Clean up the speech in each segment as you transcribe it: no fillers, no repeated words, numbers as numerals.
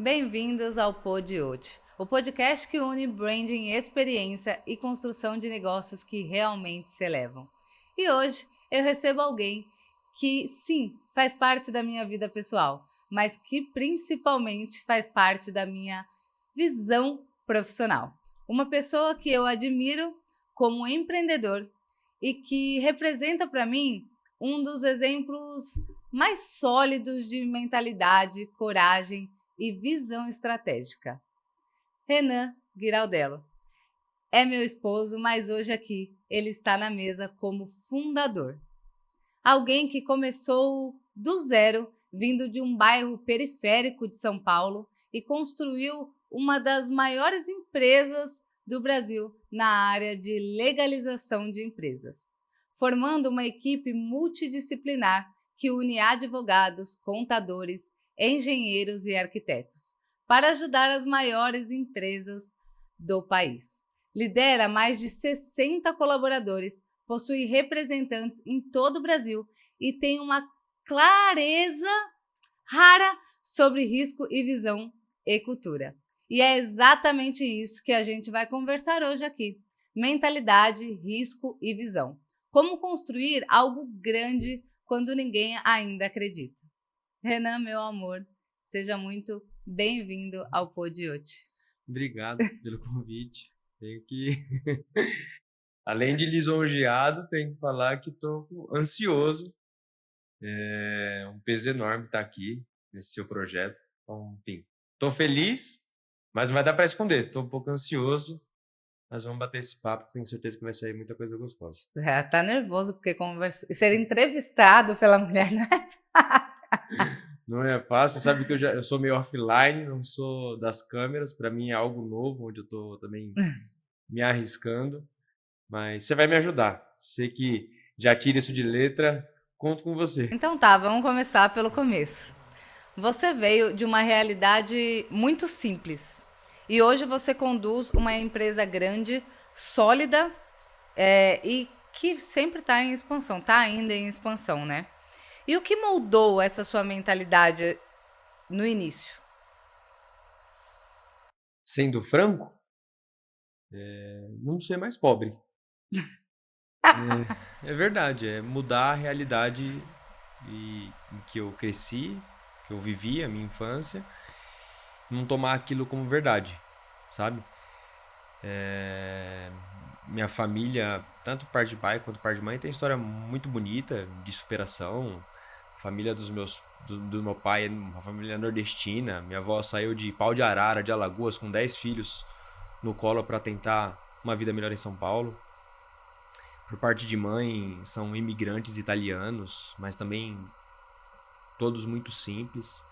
Bem-vindos ao Pod.ot, o podcast que une branding, experiência e construção de negócios que realmente se elevam. E hoje eu recebo alguém que, sim, faz parte da minha vida pessoal, mas que principalmente faz parte da minha visão profissional. Uma pessoa que eu admiro como empreendedor e que representa para mim um dos exemplos mais sólidos de mentalidade, coragem e visão estratégica. Renan Giraldello é meu esposo, mas hoje aqui ele está na mesa como fundador. Alguém que começou do zero, vindo de um bairro periférico de São Paulo e construiu uma das maiores empresas do Brasil na área de legalização de empresas, formando uma equipe multidisciplinar que une advogados, contadores, engenheiros e arquitetos para ajudar as maiores empresas do país. Lidera mais de 60 colaboradores, possui representantes em todo o Brasil e tem uma clareza rara sobre risco e visão e cultura. E é exatamente isso que a gente vai conversar hoje aqui. Mentalidade, risco e visão. Como construir algo grande quando ninguém ainda acredita. Renan, meu amor, seja muito bem-vindo ao Pod.ot. Obrigado pelo convite. Tenho que, além de lisonjeado, tenho que falar que estou ansioso. É um peso enorme estar aqui nesse seu projeto. Então, enfim, estou feliz, mas não vai dar para esconder. Estou um pouco ansioso, mas vamos bater esse papo. Tenho certeza que vai sair muita coisa gostosa. Tá nervoso porque ser entrevistado pela mulher não é fácil. Não é fácil, sabe que eu sou meio offline, não sou das câmeras. Para mim é algo novo, onde eu estou também me arriscando. Mas você vai me ajudar. Sei que já tira isso de letra, conto com você. Então tá, vamos começar pelo começo. Você veio de uma realidade muito simples e hoje você conduz uma empresa grande, sólida e que sempre está em expansão, está ainda em expansão, né? E o que moldou essa sua mentalidade no início? Sendo franco, não ser mais pobre. É verdade, é mudar a realidade em que eu cresci, que eu vivi a minha infância, não tomar aquilo como verdade, sabe? Minha família, tanto parte de pai quanto parte de mãe, tem história muito bonita de superação. A família do meu pai é uma família nordestina. Minha avó saiu de Pau de Arara, de Alagoas, com 10 filhos no colo para tentar uma vida melhor em São Paulo. Por parte de mãe, são imigrantes italianos, mas também todos muito simples.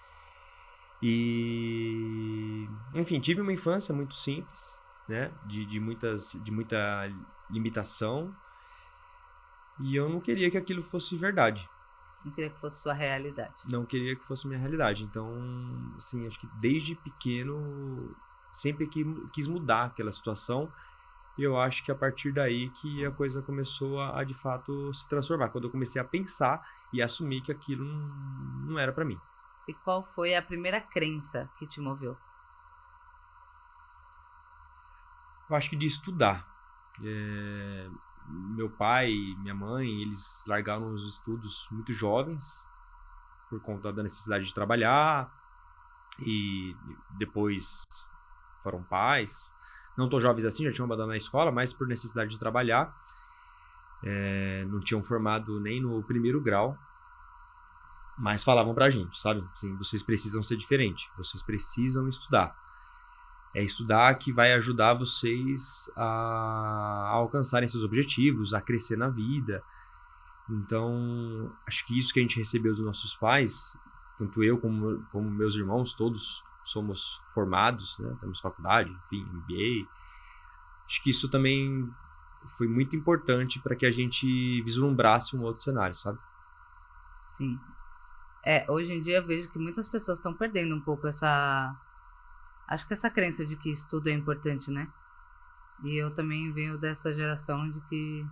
E, enfim, tive uma infância muito simples, né? De muita limitação. E eu não queria que aquilo fosse verdade. Não queria que fosse sua realidade. Não queria que fosse minha realidade. Então, assim, acho que desde pequeno sempre quis mudar aquela situação. E eu acho que a partir daí que a coisa começou a de fato se transformar. Quando eu comecei a pensar e assumir que aquilo não era para mim. E qual foi a primeira crença que te moveu? Eu acho que de estudar. Meu pai e minha mãe, eles largaram os estudos muito jovens por conta da necessidade de trabalhar e depois foram pais. Não tão jovens assim, já tinham abandonado a escola, mas por necessidade de trabalhar. Não tinham formado nem no primeiro grau, mas falavam pra gente, sabe? Assim, vocês precisam ser diferentes, vocês precisam estudar. É estudar que vai ajudar vocês a alcançarem seus objetivos, a crescer na vida. Então, acho que isso que a gente recebeu dos nossos pais, tanto eu como meus irmãos, todos somos formados, né? Temos faculdade, enfim, MBA. Acho que isso também foi muito importante para que a gente vislumbrasse um outro cenário, sabe? Sim. Hoje em dia eu vejo que muitas pessoas estão perdendo um pouco acho que essa crença de que estudo é importante, né? E eu também venho dessa geração de que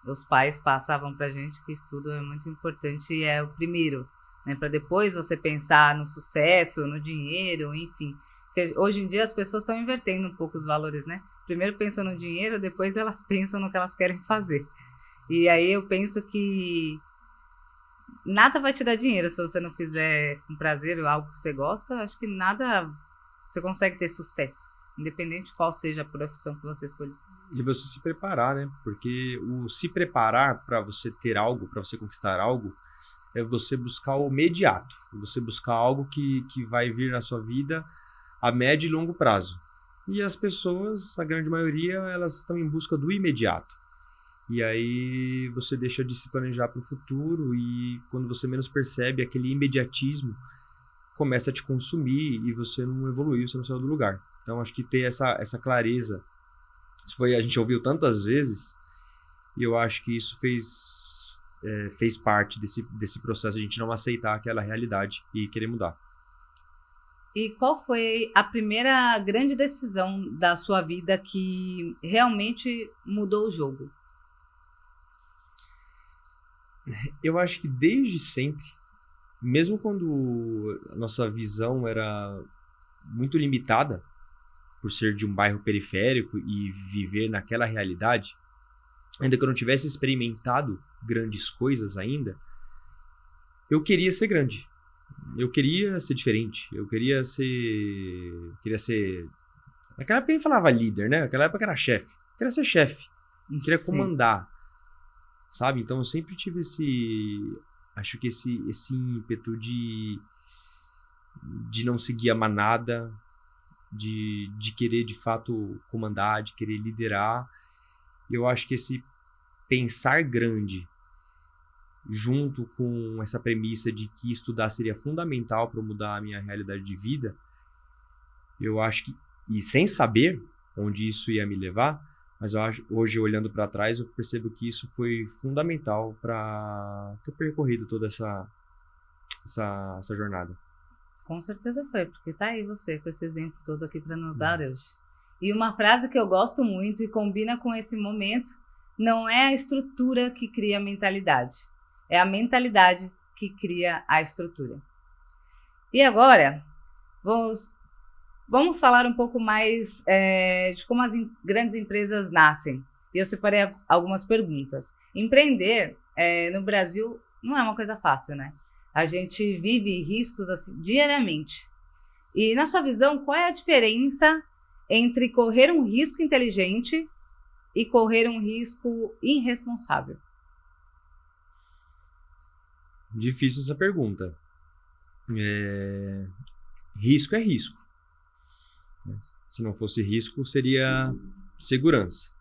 os pais passavam pra gente que estudo é muito importante e é o primeiro, né? Para depois você pensar no sucesso, no dinheiro, enfim. Porque hoje em dia as pessoas estão invertendo um pouco os valores, né? Primeiro pensam no dinheiro, depois elas pensam no que elas querem fazer. E aí eu penso que nada vai te dar dinheiro se você não fizer com prazer algo que você gosta. Acho que nada você consegue ter sucesso, independente de qual seja a profissão que você escolher. E você se preparar, né? Porque o se preparar para você ter algo, para você conquistar algo, é você buscar o imediato. Você buscar algo que vai vir na sua vida a médio e longo prazo. E as pessoas, a grande maioria, elas estão em busca do imediato. E aí você deixa de se planejar para o futuro e quando você menos percebe, aquele imediatismo começa a te consumir e você não evoluiu, você não saiu do lugar. Então acho que ter essa clareza, a gente ouviu tantas vezes, e eu acho que isso fez parte desse processo de a gente não aceitar aquela realidade e querer mudar. E qual foi a primeira grande decisão da sua vida que realmente mudou o jogo? Eu acho que desde sempre, mesmo quando a nossa visão era muito limitada, por ser de um bairro periférico e viver naquela realidade, ainda que eu não tivesse experimentado grandes coisas ainda, eu queria ser grande. Eu queria ser diferente. Eu queria ser... Naquela época nem falava líder, né? Naquela época era chefe. Eu queria ser chefe. Eu queria comandar. Sabe? Então eu sempre tive acho que esse ímpeto de não seguir a manada, de querer de fato comandar, de querer liderar. Eu acho que esse pensar grande, junto com essa premissa de que estudar seria fundamental para mudar a minha realidade de vida, eu acho que, e sem saber onde isso ia me levar, mas eu acho, hoje olhando para trás, eu percebo que isso foi fundamental para ter percorrido toda essa jornada. Com certeza foi, porque tá aí você com esse exemplo todo aqui para nos dar hoje. E uma frase que eu gosto muito e combina com esse momento, não é a estrutura que cria a mentalidade, é a mentalidade que cria a estrutura. E agora, vamos falar um pouco mais de como as grandes empresas nascem. E eu separei algumas perguntas. Empreender no Brasil não é uma coisa fácil, né? A gente vive riscos assim, diariamente. E na sua visão, qual é a diferença entre correr um risco inteligente e correr um risco irresponsável? Difícil essa pergunta. Risco é risco. Se não fosse risco, seria segurança.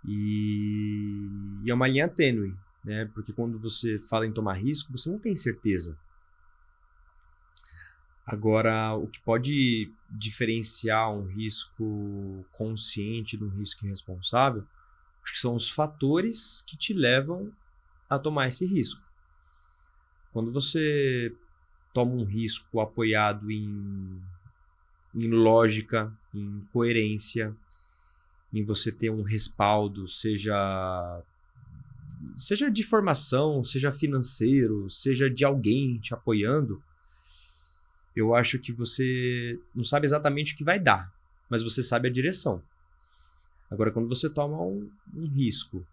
E é uma linha tênue, né? Porque quando você fala em tomar risco, você não tem certeza. Agora, o que pode diferenciar um risco consciente de um risco irresponsável, acho que são os fatores que te levam a tomar esse risco. Quando você toma um risco apoiado em lógica, em coerência, em você ter um respaldo, seja de formação, seja financeiro, seja de alguém te apoiando, eu acho que você não sabe exatamente o que vai dar, mas você sabe a direção. Agora, quando você toma um risco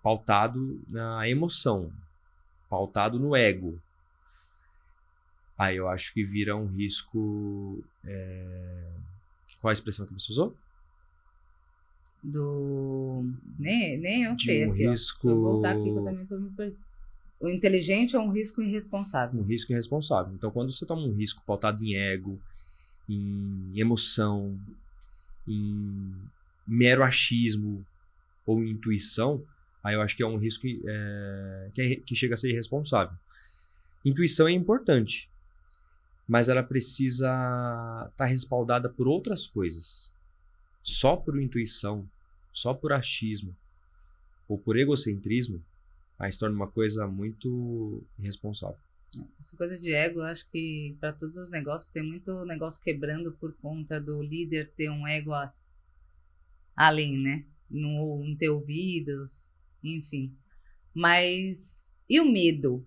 pautado na emoção, pautado no ego, aí eu acho que vira um risco... Qual a expressão que você usou? Nem eu sei. De um aqui, risco... Vou voltar aqui que eu também estou me perdendo. O inteligente é um risco irresponsável. Um risco irresponsável. Então, quando você toma um risco pautado em ego, em emoção, em mero achismo ou intuição, aí eu acho que é um risco que chega a ser irresponsável. Intuição é importante, mas ela precisa estar respaldada por outras coisas. Só por intuição, só por achismo ou por egocentrismo, aí se torna uma coisa muito irresponsável. Essa coisa de ego, eu acho que para todos os negócios tem muito negócio quebrando por conta do líder ter um ego além, né? Não ter ouvidos, enfim. Mas e o medo?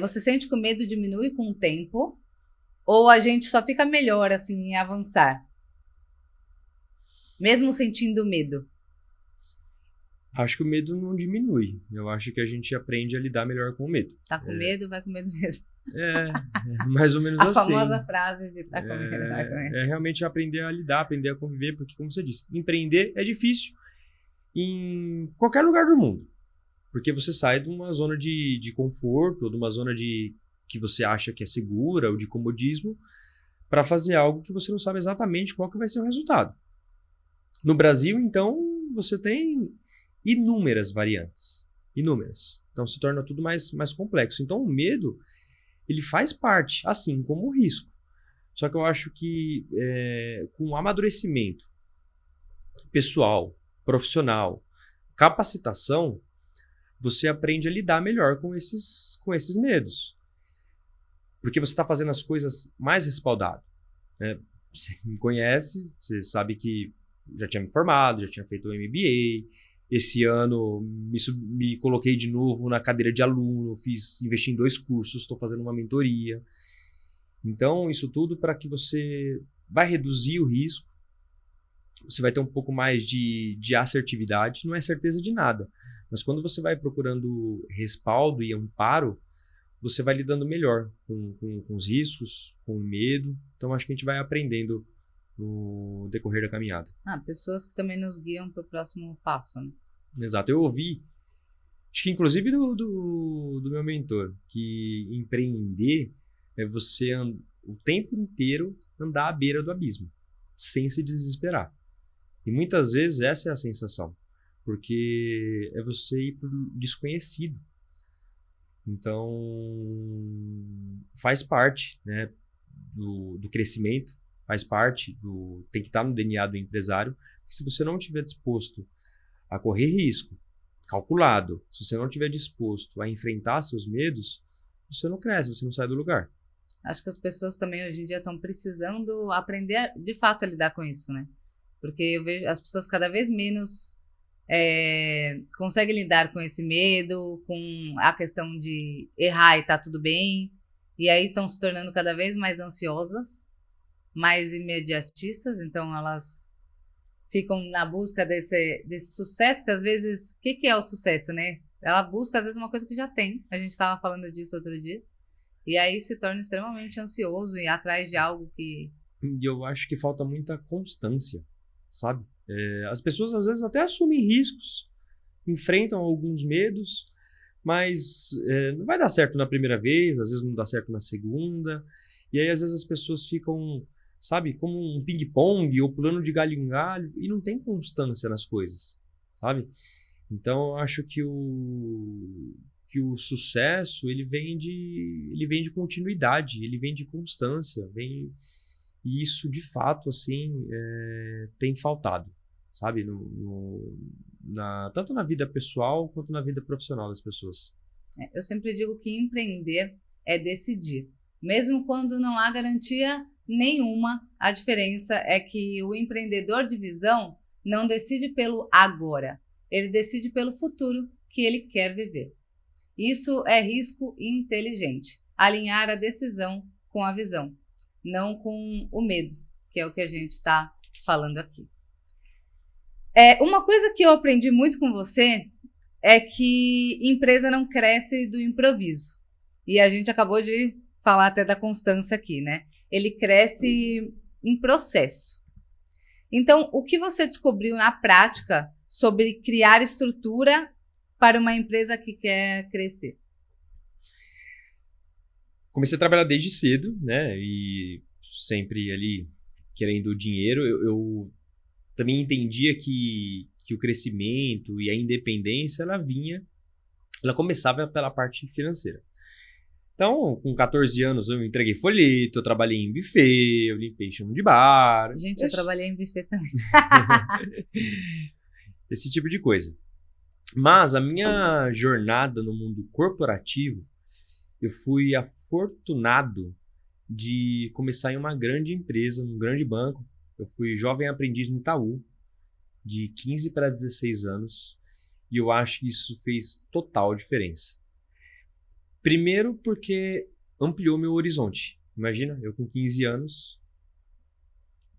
Você sente que o medo diminui com o tempo? Ou a gente só fica melhor, assim, em avançar? Mesmo sentindo medo? Acho que o medo não diminui. Eu acho que a gente aprende a lidar melhor com o medo. Tá com medo, vai com medo mesmo. É mais ou menos A assim. famosa frase de tá com medo, vai com medo. É realmente aprender a lidar, aprender a conviver, porque, como você disse, empreender é difícil em qualquer lugar do mundo. Porque você sai de uma zona de conforto, ou de uma zona que você acha que é segura, ou de comodismo, para fazer algo que você não sabe exatamente qual que vai ser o resultado. No Brasil, então, você tem inúmeras variantes. Inúmeras. Então, se torna tudo mais complexo. Então, o medo, ele faz parte, assim como o risco. Só que eu acho que com amadurecimento pessoal, profissional, capacitação, você aprende a lidar melhor com esses medos. Porque você está fazendo as coisas mais respaldado. Né? Você me conhece, você sabe que já tinha me formado, já tinha feito o MBA. Esse ano me coloquei de novo na cadeira de aluno, investi em 2 cursos, estou fazendo uma mentoria. Então, isso tudo para que você vai reduzir o risco, você vai ter um pouco mais de assertividade, não é certeza de nada. Mas quando você vai procurando respaldo e amparo, você vai lidando melhor com os riscos, com o medo. Então, acho que a gente vai aprendendo no decorrer da caminhada. Pessoas que também nos guiam para o próximo passo, né? Exato. Eu ouvi, acho que inclusive do meu mentor, que empreender é você o tempo inteiro andar à beira do abismo, sem se desesperar. E muitas vezes essa é a sensação, porque é você ir para o desconhecido. Então, faz parte, né, do crescimento, faz parte tem que estar no DNA do empresário. Se você não estiver disposto a correr risco, calculado, se você não estiver disposto a enfrentar seus medos, você não cresce, você não sai do lugar. Acho que as pessoas também hoje em dia estão precisando aprender de fato a lidar com isso, né? Porque eu vejo as pessoas cada vez menos conseguem lidar com esse medo, com a questão de errar e tá tudo bem, e aí estão se tornando cada vez mais ansiosas, mais imediatistas, então elas ficam na busca desse sucesso, que às vezes, o que é o sucesso, né? Ela busca às vezes uma coisa que já tem, a gente estava falando disso outro dia, e aí se torna extremamente ansioso e atrás de algo que... E eu acho que falta muita constância, sabe? As pessoas às vezes até assumem riscos, enfrentam alguns medos, mas não vai dar certo na primeira vez, às vezes não dá certo na segunda, e aí às vezes as pessoas ficam, sabe, como um ping-pong ou pulando de galho em galho, e não tem constância nas coisas, sabe? Então eu acho que o sucesso ele vem de continuidade, ele vem de constância, e isso de fato assim tem faltado, sabe, tanto na vida pessoal quanto na vida profissional das pessoas. Eu sempre digo que empreender é decidir, mesmo quando não há garantia nenhuma. A diferença é que o empreendedor de visão não decide pelo agora, ele decide pelo futuro que ele quer viver. Isso é risco inteligente, alinhar a decisão com a visão, não com o medo, que é o que a gente está falando aqui. Uma coisa que eu aprendi muito com você é que empresa não cresce do improviso. E a gente acabou de falar até da constância aqui, né? Ele cresce em processo. Então, o que você descobriu na prática sobre criar estrutura para uma empresa que quer crescer? Comecei a trabalhar desde cedo, né? E sempre ali querendo dinheiro. Eu também entendia que o crescimento e a independência, ela começava pela parte financeira. Então, com 14 anos, eu entreguei folheto, eu trabalhei em buffet, eu limpei chão de bar. Gente, eu trabalhei em buffet também. Esse tipo de coisa. Mas a minha jornada no mundo corporativo, eu fui afortunado de começar em uma grande empresa, num grande banco. Eu fui jovem aprendiz no Itaú, de 15 para 16 anos. E eu acho que isso fez total diferença. Primeiro porque ampliou meu horizonte. Imagina, eu com 15 anos,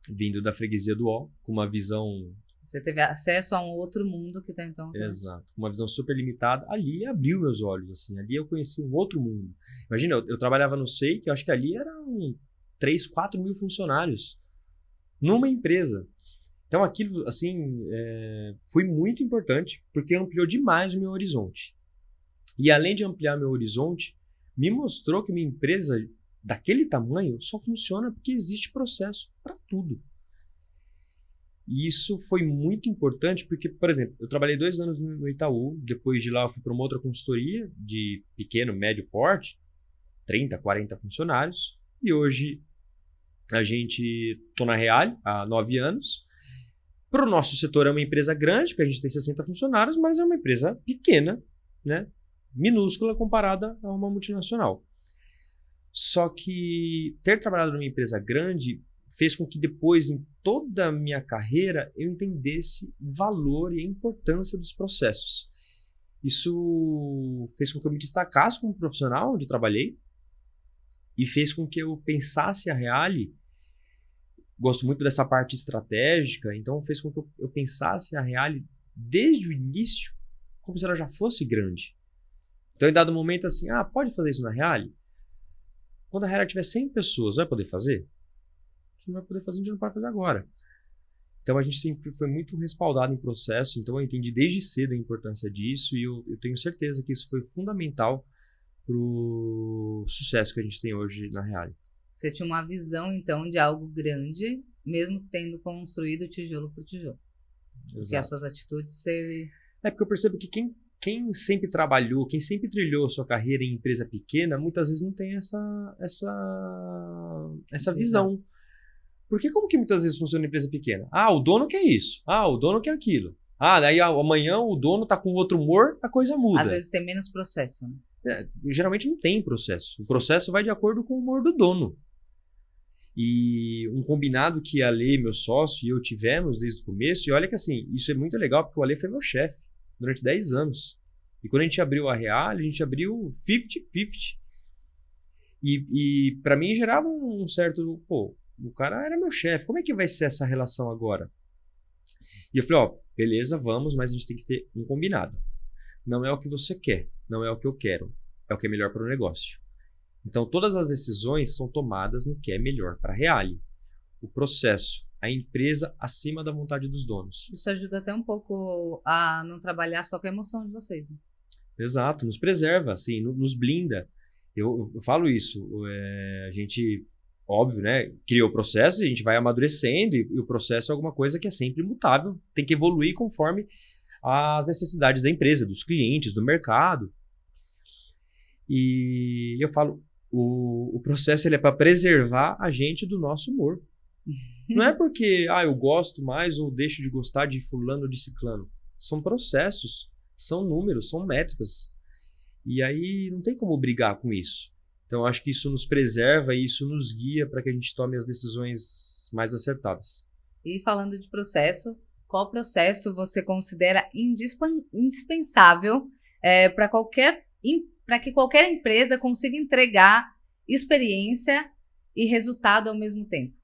vindo da freguesia do UOL, com uma visão... Você teve acesso a um outro mundo que tá então... Exato. Uma visão super limitada. Ali abriu meus olhos, assim. Ali eu conheci um outro mundo. Imagina, eu trabalhava no SEI, que eu acho que ali eram 3, 4 mil funcionários. Numa empresa. Então aquilo, assim, foi muito importante, porque ampliou demais o meu horizonte. E além de ampliar meu horizonte, me mostrou que minha empresa, daquele tamanho, só funciona porque existe processo para tudo. E isso foi muito importante porque, por exemplo, eu trabalhei 2 anos no Itaú, depois de lá eu fui para uma outra consultoria de pequeno, médio porte, 30, 40 funcionários, e hoje a gente tô na Reale há 9 anos. Para o nosso setor é uma empresa grande, porque a gente tem 60 funcionários, mas é uma empresa pequena, né? Minúscula comparada a uma multinacional. Só que ter trabalhado numa empresa grande fez com que depois, em toda a minha carreira, eu entendesse o valor e a importância dos processos. Isso fez com que eu me destacasse como profissional onde trabalhei e fez com que eu pensasse a Reale. Gosto muito dessa parte estratégica, então fez com que eu pensasse a Reale desde o início como se ela já fosse grande. Então, em dado momento, assim, pode fazer isso na Reale? Quando a Reale tiver 100 pessoas, vai poder fazer? Você não vai poder fazer, a gente não pode fazer agora. Então, a gente sempre foi muito respaldado em processo, então eu entendi desde cedo a importância disso e eu tenho certeza que isso foi fundamental para o sucesso que a gente tem hoje na Reale. Você tinha uma visão, então, de algo grande, mesmo tendo construído tijolo por tijolo. Exato. Que as suas atitudes... porque eu percebo que quem sempre trabalhou, quem sempre trilhou sua carreira em empresa pequena, muitas vezes não tem essa visão. Porque como que muitas vezes funciona em empresa pequena? O dono quer isso. O dono quer aquilo. Daí amanhã o dono tá com outro humor, a coisa muda. Às vezes tem menos processo, né? Geralmente não tem processo. O processo vai de acordo com o humor do dono. E um combinado que a Lê, meu sócio, e eu tivemos desde o começo, e olha que assim, isso é muito legal, porque o Ale foi meu chefe durante 10 anos. E quando a gente abriu a Reale, a gente abriu 50-50. E para mim gerava um certo... o cara era meu chefe, como é que vai ser essa relação agora? E eu falei, beleza, vamos, mas a gente tem que ter um combinado. Não é o que você quer, não é o que eu quero, é o que é melhor para o negócio. Então, todas as decisões são tomadas no que é melhor para a Reale. O processo, a empresa acima da vontade dos donos. Isso ajuda até um pouco a não trabalhar só com a emoção de vocês, né? Exato, nos preserva, assim, nos blinda. Eu falo isso, a gente, óbvio, né, criou o processo, a gente vai amadurecendo e o processo é alguma coisa que é sempre imutável, tem que evoluir conforme as necessidades da empresa, dos clientes, do mercado. E eu falo, o processo ele é para preservar a gente do nosso humor. Não é porque eu gosto mais ou deixo de gostar de fulano ou de ciclano. São processos, são números, são métricas. E aí não tem como brigar com isso. Então eu acho que isso nos preserva e isso nos guia para que a gente tome as decisões mais acertadas. E falando de processo, qual processo você considera indispensável para que qualquer empresa consiga entregar experiência e resultado ao mesmo tempo?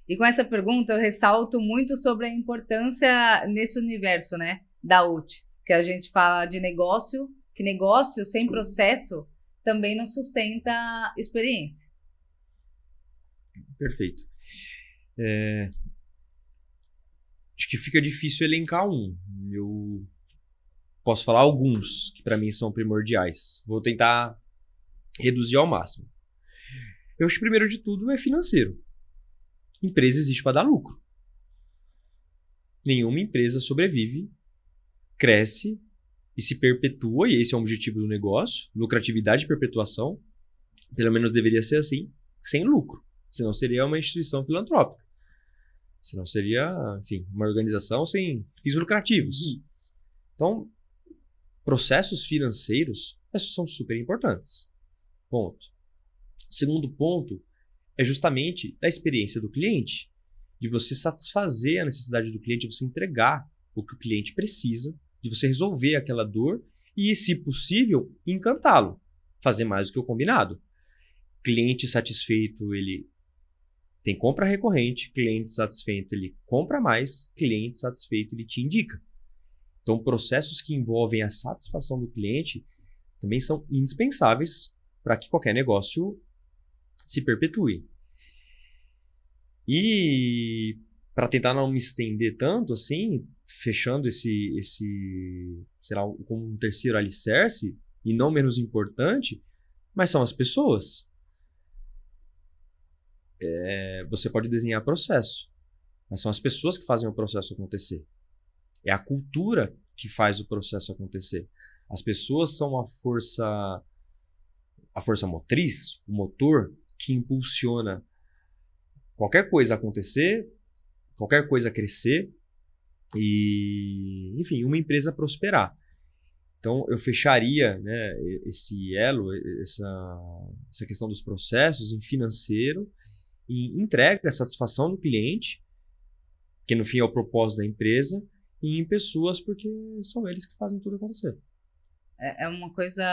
E com essa pergunta eu ressalto muito sobre a importância nesse universo, né, da UT, que a gente fala de negócio, que negócio sem processo também não sustenta experiência. Perfeito. Acho que fica difícil elencar um. Eu posso falar alguns que para mim são primordiais. Vou tentar reduzir ao máximo. Eu acho que primeiro de tudo é financeiro. Empresa existe para dar lucro. Nenhuma empresa sobrevive, cresce e se perpetua, e esse é o objetivo do negócio, lucratividade e perpetuação, pelo menos deveria ser assim, sem lucro. Senão seria uma instituição filantrópica. Senão seria, enfim, uma organização sem fins lucrativos. Então, processos financeiros são super importantes. Ponto. Segundo ponto é justamente a experiência do cliente. de você satisfazer a necessidade do cliente, de você entregar o que o cliente precisa, de você resolver aquela dor e, se possível, encantá-lo, fazer mais do que o combinado. Cliente satisfeito, ele tem compra recorrente, cliente satisfeito, ele compra mais, cliente satisfeito, ele te indica. Então, processos que envolvem a satisfação do cliente também são indispensáveis para que qualquer negócio se perpetue. E para tentar não me estender tanto assim, fechando esse sei lá, como um terceiro alicerce, e não menos importante, mas são as pessoas. Você pode desenhar processo, mas são as pessoas que fazem o processo acontecer. É a cultura que faz o processo acontecer. As pessoas são a força motriz, o motor que impulsiona qualquer coisa acontecer, qualquer coisa crescer e, enfim, uma empresa prosperar. Então, eu fecharia, né, esse elo, essa questão dos processos em financeiro, em entrega, satisfação do cliente, que no fim é o propósito da empresa, e em pessoas, porque são eles que fazem tudo acontecer. É uma coisa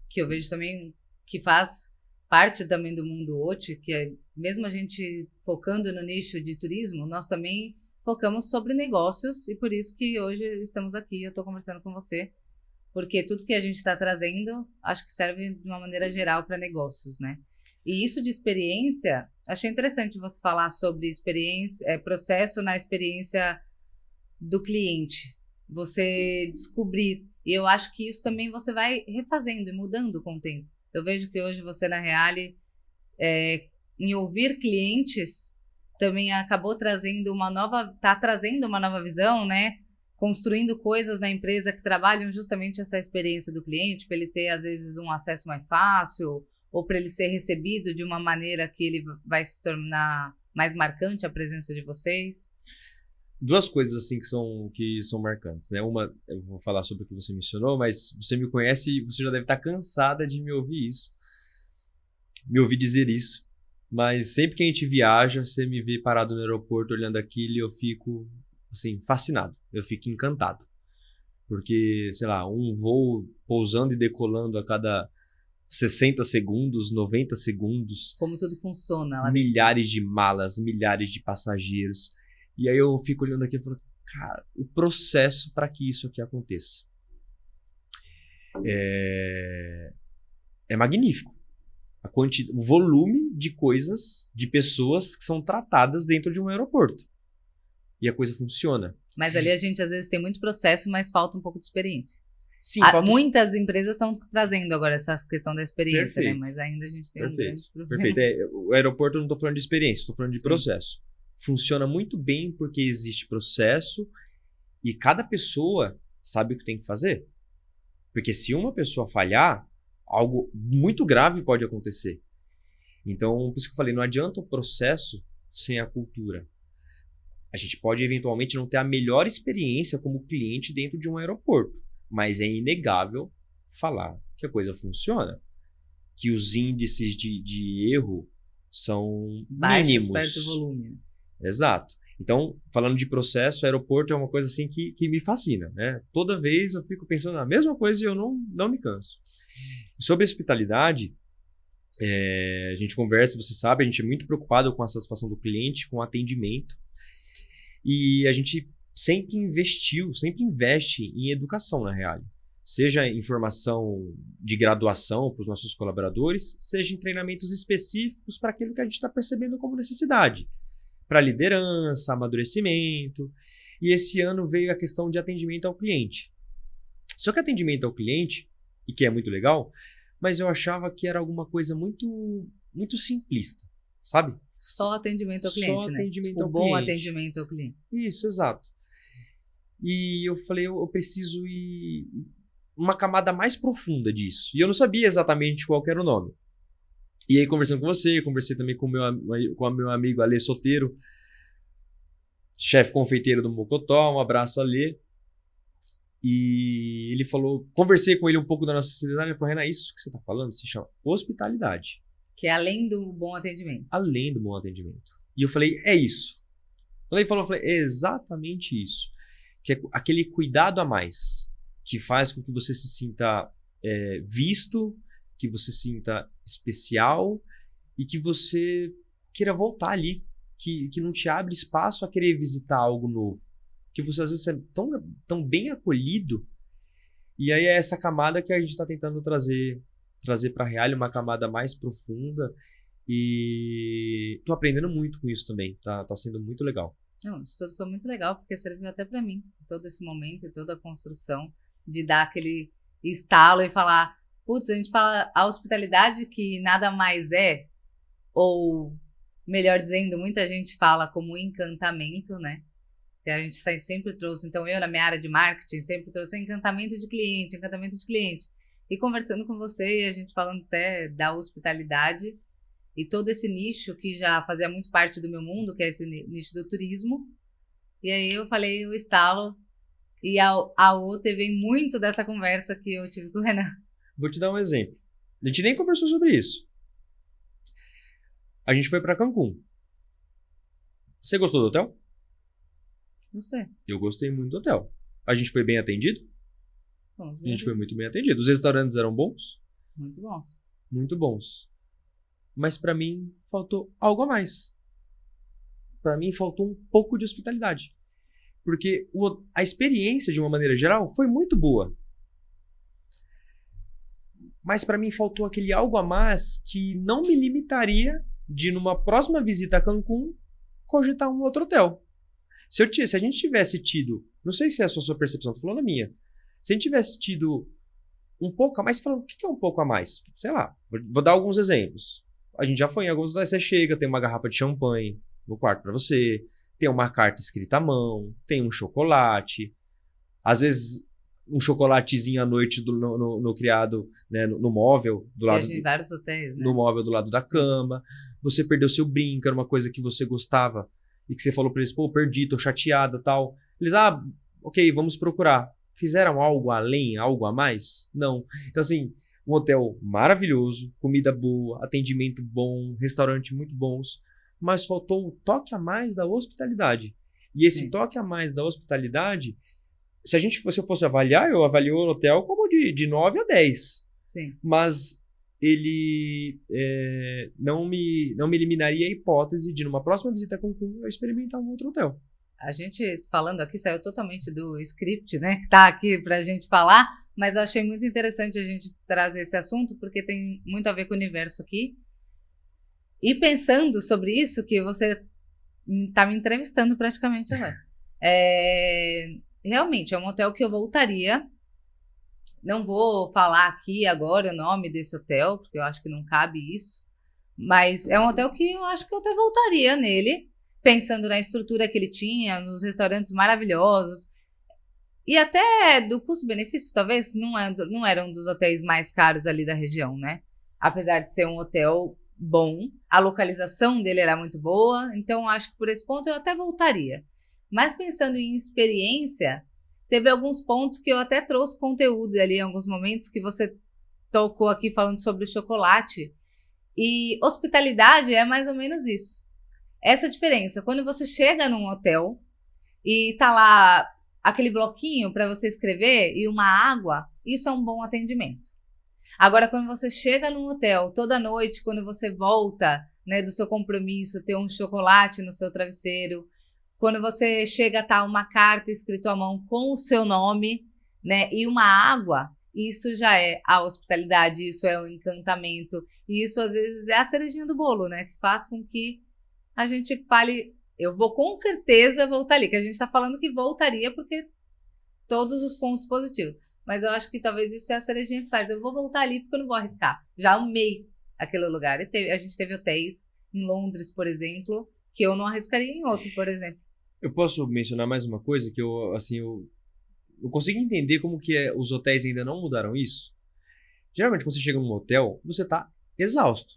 que eu vejo também que faz parte também do mundo OT, que é, mesmo a gente focando no nicho de turismo, nós também focamos sobre negócios, e por isso que hoje estamos aqui, eu estou conversando com você, porque tudo que a gente está trazendo, acho que serve de uma maneira geral para negócios, né? E isso de experiência, achei interessante você falar sobre experiência, processo na experiência do cliente, você descobrir, e eu acho que isso também você vai refazendo e mudando com o tempo. Eu vejo que hoje você na Reale, em ouvir clientes, também acabou trazendo tá trazendo uma nova visão, né? Construindo coisas na empresa que trabalham justamente essa experiência do cliente, para ele ter, às vezes, um acesso mais fácil, ou para ele ser recebido de uma maneira que ele vai se tornar mais marcante a presença de vocês. Duas coisas assim que são marcantes, né? Uma, eu vou falar sobre o que você mencionou, mas você me conhece e você já deve estar cansada de me ouvir dizer isso. Mas sempre que a gente viaja, você me vê parado no aeroporto olhando aquilo e eu fico, assim, fascinado. Eu fico encantado. Porque, sei lá, um voo pousando e decolando a cada 60 segundos, 90 segundos. Como tudo funciona lá dentro. Milhares de malas, milhares de passageiros. E aí eu fico olhando aqui e falo, cara, o processo para que isso aqui aconteça é magnífico. O volume de coisas, de pessoas que são tratadas dentro de um aeroporto. E a coisa funciona. Mas ali a gente às vezes tem muito processo, mas falta um pouco de experiência. Sim, muitas empresas estão trazendo agora essa questão da experiência, perfeito, né? Mas ainda a gente tem um grande problema. Perfeito. O aeroporto eu não estou falando de experiência, estou falando de processo. Funciona muito bem porque existe processo e cada pessoa sabe o que tem que fazer. Porque se uma pessoa falhar, algo muito grave pode acontecer. Então, por isso que eu falei, não adianta o processo sem a cultura. A gente pode eventualmente não ter a melhor experiência como cliente dentro de um aeroporto, mas é inegável falar que a coisa funciona, que os índices de erro são baixos, mínimos. perto do volume. Exato. Então, falando de processo, aeroporto é uma coisa assim que me fascina, né? Toda vez eu fico pensando na mesma coisa e eu não me canso. Sobre a hospitalidade, a gente conversa, você sabe, a gente é muito preocupado com a satisfação do cliente, com o atendimento. E a gente sempre investe em educação na Reale. Seja em formação de graduação para os nossos colaboradores, seja em treinamentos específicos para aquilo que a gente está percebendo como necessidade. Para liderança, amadurecimento. E esse ano veio a questão de atendimento ao cliente. Só que atendimento ao cliente, e que é muito legal, mas eu achava que era alguma coisa muito, muito simplista, sabe? Só atendimento ao cliente, só né? Atendimento ao bom cliente. atendimento ao cliente. Isso, exato. E eu falei, eu preciso ir uma camada mais profunda disso. E eu não sabia exatamente qual era o nome. E aí, conversando com você, conversei também com o meu amigo Alê Soteiro, chefe confeiteiro do Mocotó, um abraço, Alê. E ele falou, conversei com ele um pouco da nossa sociedade, ele falou, Renan, isso que você está falando se chama hospitalidade. Que é além do bom atendimento. Além do bom atendimento. E eu falei, é isso. Quando ele falou, eu falei, é exatamente isso. Que é aquele cuidado a mais, que faz com que você se sinta visto, que você se sinta especial e que você queira voltar ali, que não te abre espaço a querer visitar algo novo. Que você às vezes é tão bem acolhido, e aí é essa camada que a gente está tentando trazer para a Reale, uma camada mais profunda, e tô aprendendo muito com isso também, tá sendo muito legal. Não, isso tudo foi muito legal, porque serviu até para mim, todo esse momento e toda a construção, de dar aquele estalo e falar, putz, a gente fala a hospitalidade que nada mais é, ou melhor dizendo, muita gente fala como encantamento, né? Que a gente sempre trouxe, então eu na minha área de marketing sempre trouxe encantamento de cliente. E conversando com você e a gente falando até da hospitalidade e todo esse nicho que já fazia muito parte do meu mundo, que é esse nicho do turismo. E aí eu falei o estalo e a O teve muito dessa conversa que eu tive com o Renan. Vou te dar um exemplo. A gente nem conversou sobre isso. A gente foi para Cancún. Você gostou do hotel? Gostei. Eu gostei muito do hotel. A gente foi bem atendido? Bom, a gente foi muito bem atendido. Os restaurantes eram bons? Muito bons. Muito bons. Mas para mim faltou algo a mais. Para mim faltou um pouco de hospitalidade. Porque a experiência, de uma maneira geral, foi muito boa. Mas para mim faltou aquele algo a mais que não me limitaria de, numa próxima visita a Cancún, cogitar um outro hotel. Se a gente tivesse tido, não sei se é a sua percepção, tô falando a minha. Se a gente tivesse tido um pouco a mais, você fala, o que é um pouco a mais? Sei lá, vou dar alguns exemplos. A gente já foi em alguns lugares, você chega, tem uma garrafa de champanhe no quarto para você, tem uma carta escrita à mão, tem um chocolate, às vezes um chocolatezinho à noite no criado, né, no móvel do lado em vários hotéis, né? No móvel do lado da cama. Você perdeu seu brinco, era uma coisa que você gostava e que você falou para eles, pô, perdi, tô chateada, tal. Eles, ok, vamos procurar. Fizeram algo além, algo a mais? Não. Então, assim, um hotel maravilhoso, comida boa, atendimento bom, restaurante muito bons, mas faltou o toque a mais da hospitalidade. E esse toque a mais da hospitalidade, se eu fosse avaliar, eu avalio o hotel como de 9 a 10. Sim. Mas ele não me eliminaria a hipótese de, numa próxima visita a Cancún, eu experimentar um outro hotel. A gente falando aqui saiu totalmente do script, né, que tá aqui pra gente falar, mas eu achei muito interessante a gente trazer esse assunto, porque tem muito a ver com o universo aqui. E pensando sobre isso, que você tá me entrevistando praticamente agora. Realmente, é um hotel que eu voltaria. Não vou falar aqui agora o nome desse hotel, porque eu acho que não cabe isso. Mas é um hotel que eu acho que eu até voltaria nele, pensando na estrutura que ele tinha, nos restaurantes maravilhosos. E até do custo-benefício, talvez, não era um dos hotéis mais caros ali da região, né? Apesar de ser um hotel bom, a localização dele era muito boa, então acho que por esse ponto eu até voltaria. Mas pensando em experiência, teve alguns pontos que eu até trouxe conteúdo ali em alguns momentos que você tocou aqui falando sobre o chocolate. E hospitalidade é mais ou menos isso. Essa diferença, quando você chega num hotel e tá lá aquele bloquinho para você escrever e uma água, isso é um bom atendimento. Agora, quando você chega num hotel toda noite, quando você volta, né, do seu compromisso, ter um chocolate no seu travesseiro, quando você chega a tá uma carta escrita à mão com o seu nome, né, e uma água, isso já é a hospitalidade, isso é o encantamento, e isso às vezes é a cerejinha do bolo, né, que faz com que a gente fale, eu vou com certeza voltar ali, que a gente tá falando que voltaria porque todos os pontos positivos, mas eu acho que talvez isso é a cerejinha que faz, eu vou voltar ali porque eu não vou arriscar, já amei aquele lugar, a gente teve hotéis em Londres, por exemplo, que eu não arriscaria em outro, por exemplo. Eu posso mencionar mais uma coisa que eu consigo entender como que os hotéis ainda não mudaram isso. Geralmente, quando você chega num hotel, você tá exausto.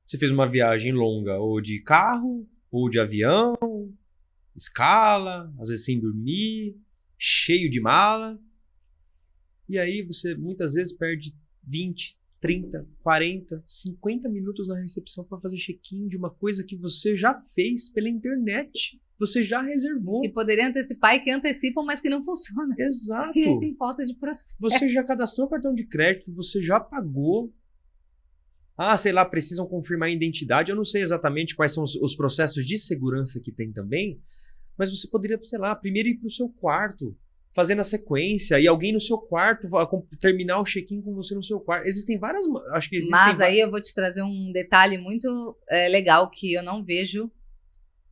Você fez uma viagem longa, ou de carro, ou de avião, escala, às vezes sem dormir, cheio de mala. E aí você muitas vezes perde 20, 30, 40, 50 minutos na recepção para fazer check-in de uma coisa que você já fez pela internet. você já reservou. Que poderia antecipar e que antecipam, mas que não funciona. Exato. E aí tem falta de processo. Você já cadastrou o cartão de crédito, você já pagou. Ah, sei lá, precisam confirmar a identidade. Eu não sei exatamente quais são os processos de segurança que tem também, mas você poderia, sei lá, primeiro ir para o seu quarto, fazendo a sequência, e alguém no seu quarto terminar o check-in com você no seu quarto. Existem várias... Acho que existem. Mas aí eu vou te trazer um detalhe muito legal que eu não vejo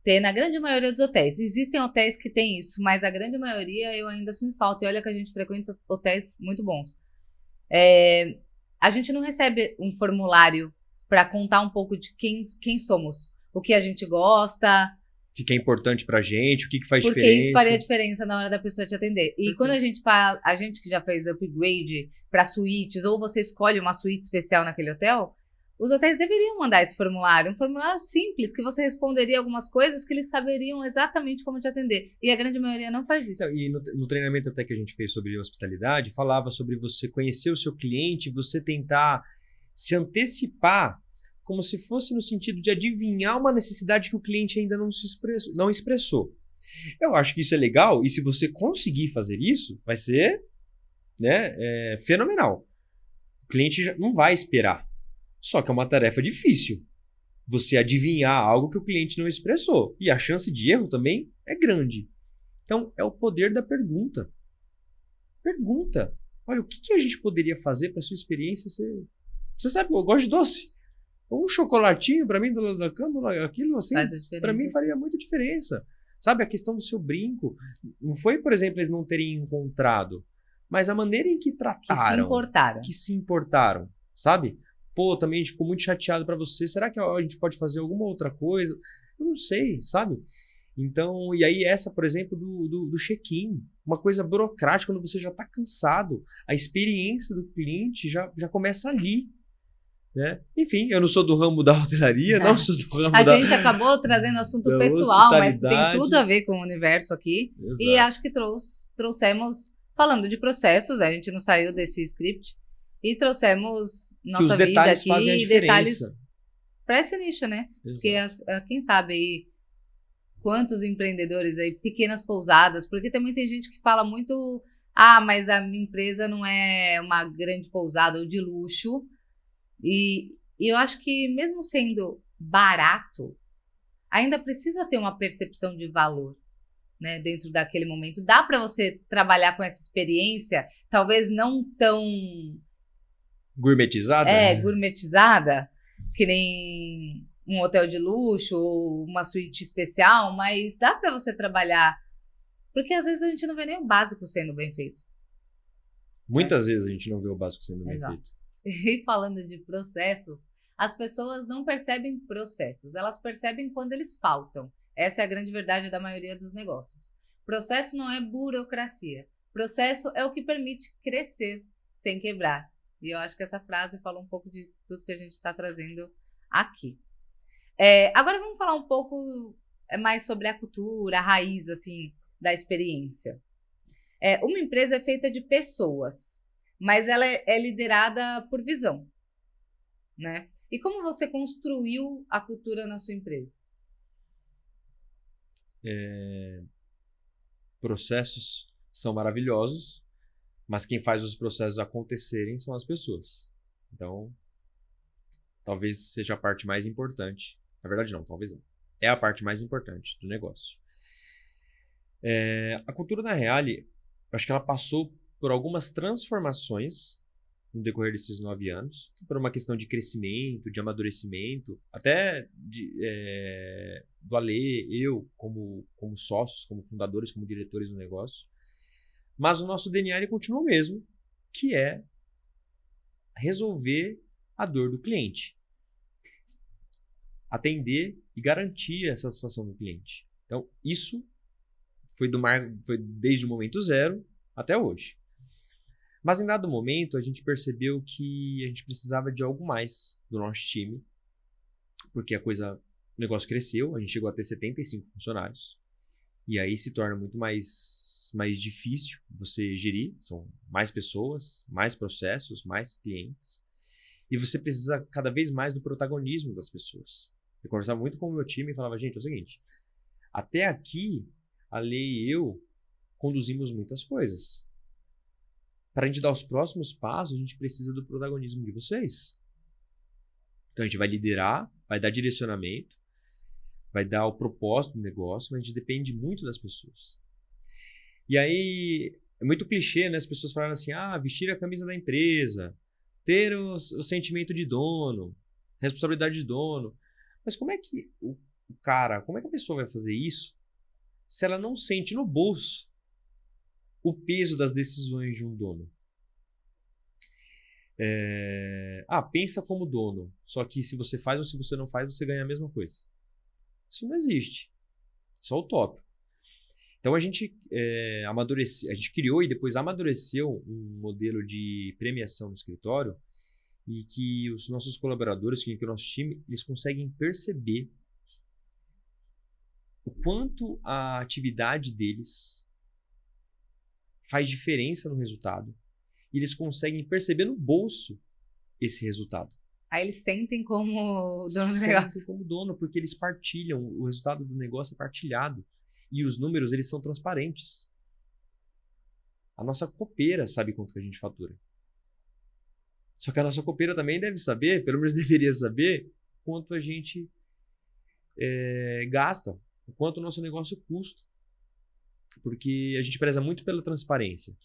ter na grande maioria dos hotéis. Existem hotéis que têm isso, mas a grande maioria eu ainda sinto falta. E olha que a gente frequenta hotéis muito bons. A gente não recebe um formulário para contar um pouco de quem somos, o que a gente gosta. O que é importante pra gente, o que faz porque diferença. Porque isso faria diferença na hora da pessoa te atender. E quando a gente fala, a gente que já fez upgrade para suítes, ou você escolhe uma suíte especial naquele hotel, os hotéis deveriam mandar esse formulário. Um formulário simples, que você responderia algumas coisas que eles saberiam exatamente como te atender. E a grande maioria não faz isso. Então, e no treinamento até que a gente fez sobre hospitalidade, falava sobre você conhecer o seu cliente, você tentar se antecipar como se fosse no sentido de adivinhar uma necessidade que o cliente ainda não expressou. Eu acho que isso é legal, e se você conseguir fazer isso, vai ser, né, fenomenal. O cliente já não vai esperar. Só que é uma tarefa difícil. Você adivinhar algo que o cliente não expressou. E a chance de erro também é grande. Então, é o poder da pergunta. Pergunta. Olha, o que a gente poderia fazer para a sua experiência ser... Você sabe que eu gosto de doce. Um chocolatinho para mim do lado da cama, aquilo assim, para mim faria muita diferença. Sabe, a questão do seu brinco. Não foi, por exemplo, eles não terem encontrado, mas a maneira em que trataram. Que se importaram, sabe? Pô, também a gente ficou muito chateado para você. Será que a gente pode fazer alguma outra coisa? Eu não sei, sabe? Então, e aí essa, por exemplo, do check-in. Uma coisa burocrática, quando você já está cansado. A experiência do cliente já começa ali. Né? Enfim, eu não sou do ramo da hotelaria, não sou do ramo A gente acabou trazendo assunto pessoal, mas tem tudo a ver com o universo aqui. Exato. E acho que trouxemos, falando de processos, a gente não saiu desse script, e trouxemos nossa vida aqui e detalhes para esse nicho, né? Exato. Porque quem sabe aí quantos empreendedores aí, pequenas pousadas, porque também tem gente que fala muito, mas a minha empresa não é uma grande pousada ou de luxo. E eu acho que mesmo sendo barato, ainda precisa ter uma percepção de valor, né, dentro daquele momento. Dá para você trabalhar com essa experiência, talvez não tão... gourmetizada? Gourmetizada, que nem um hotel de luxo ou uma suíte especial, mas dá para você trabalhar, porque às vezes a gente não vê nem o básico sendo bem feito. Muitas vezes a gente não vê o básico sendo bem Exato. feito. E falando de processos, as pessoas não percebem processos, elas percebem quando eles faltam. Essa é a grande verdade da maioria dos negócios. Processo não é burocracia. Processo é o que permite crescer sem quebrar. E eu acho que essa frase fala um pouco de tudo que a gente está trazendo aqui. Agora vamos falar um pouco mais sobre a cultura, a raiz assim, da experiência. Uma empresa é feita de pessoas, mas ela é liderada por visão, né? E como você construiu a cultura na sua empresa? Processos são maravilhosos, mas quem faz os processos acontecerem são as pessoas. Então, talvez seja a parte mais importante. Na verdade, não, talvez não. É a parte mais importante do negócio. A cultura da Reale, acho que ela passou por algumas transformações no decorrer desses 9 anos, por uma questão de crescimento, de amadurecimento, até do Alê, eu, como sócios, como fundadores, como diretores do negócio. Mas o nosso DNA ele continua o mesmo, que é resolver a dor do cliente. Atender e garantir a satisfação do cliente. Então, isso foi desde o momento zero até hoje. Mas em dado momento, a gente percebeu que a gente precisava de algo mais do nosso time, porque o negócio cresceu, a gente chegou a ter 75 funcionários, e aí se torna muito mais difícil você gerir, são mais pessoas, mais processos, mais clientes, e você precisa cada vez mais do protagonismo das pessoas. Eu conversava muito com o meu time e falava, gente, é o seguinte, Até aqui, a Lei e eu conduzimos muitas coisas. Para a gente dar os próximos passos, a gente precisa do protagonismo de vocês. Então a gente vai liderar, vai dar direcionamento, vai dar o propósito do negócio, mas a gente depende muito das pessoas. E aí, é muito clichê, né? As pessoas falaram assim, vestir a camisa da empresa, ter o sentimento de dono, responsabilidade de dono. Mas como é que como é que a pessoa vai fazer isso se ela não sente no bolso o peso das decisões de um dono? Pensa como dono, só que se você faz ou se você não faz, você ganha a mesma coisa. Isso não existe. Só utópico. Então a gente a gente criou e depois amadureceu um modelo de premiação no escritório e que os nossos colaboradores, que o nosso time, eles conseguem perceber o quanto a atividade deles faz diferença no resultado. E eles conseguem perceber no bolso esse resultado. Aí eles sentem como dono do negócio. Sentem como dono, porque eles partilham, o resultado do negócio é partilhado. E os números, eles são transparentes. A nossa copeira sabe quanto que a gente fatura. Só que a nossa copeira também deve saber, pelo menos deveria saber, quanto a gente gasta, o quanto o nosso negócio custa. Porque a gente preza muito pela transparência.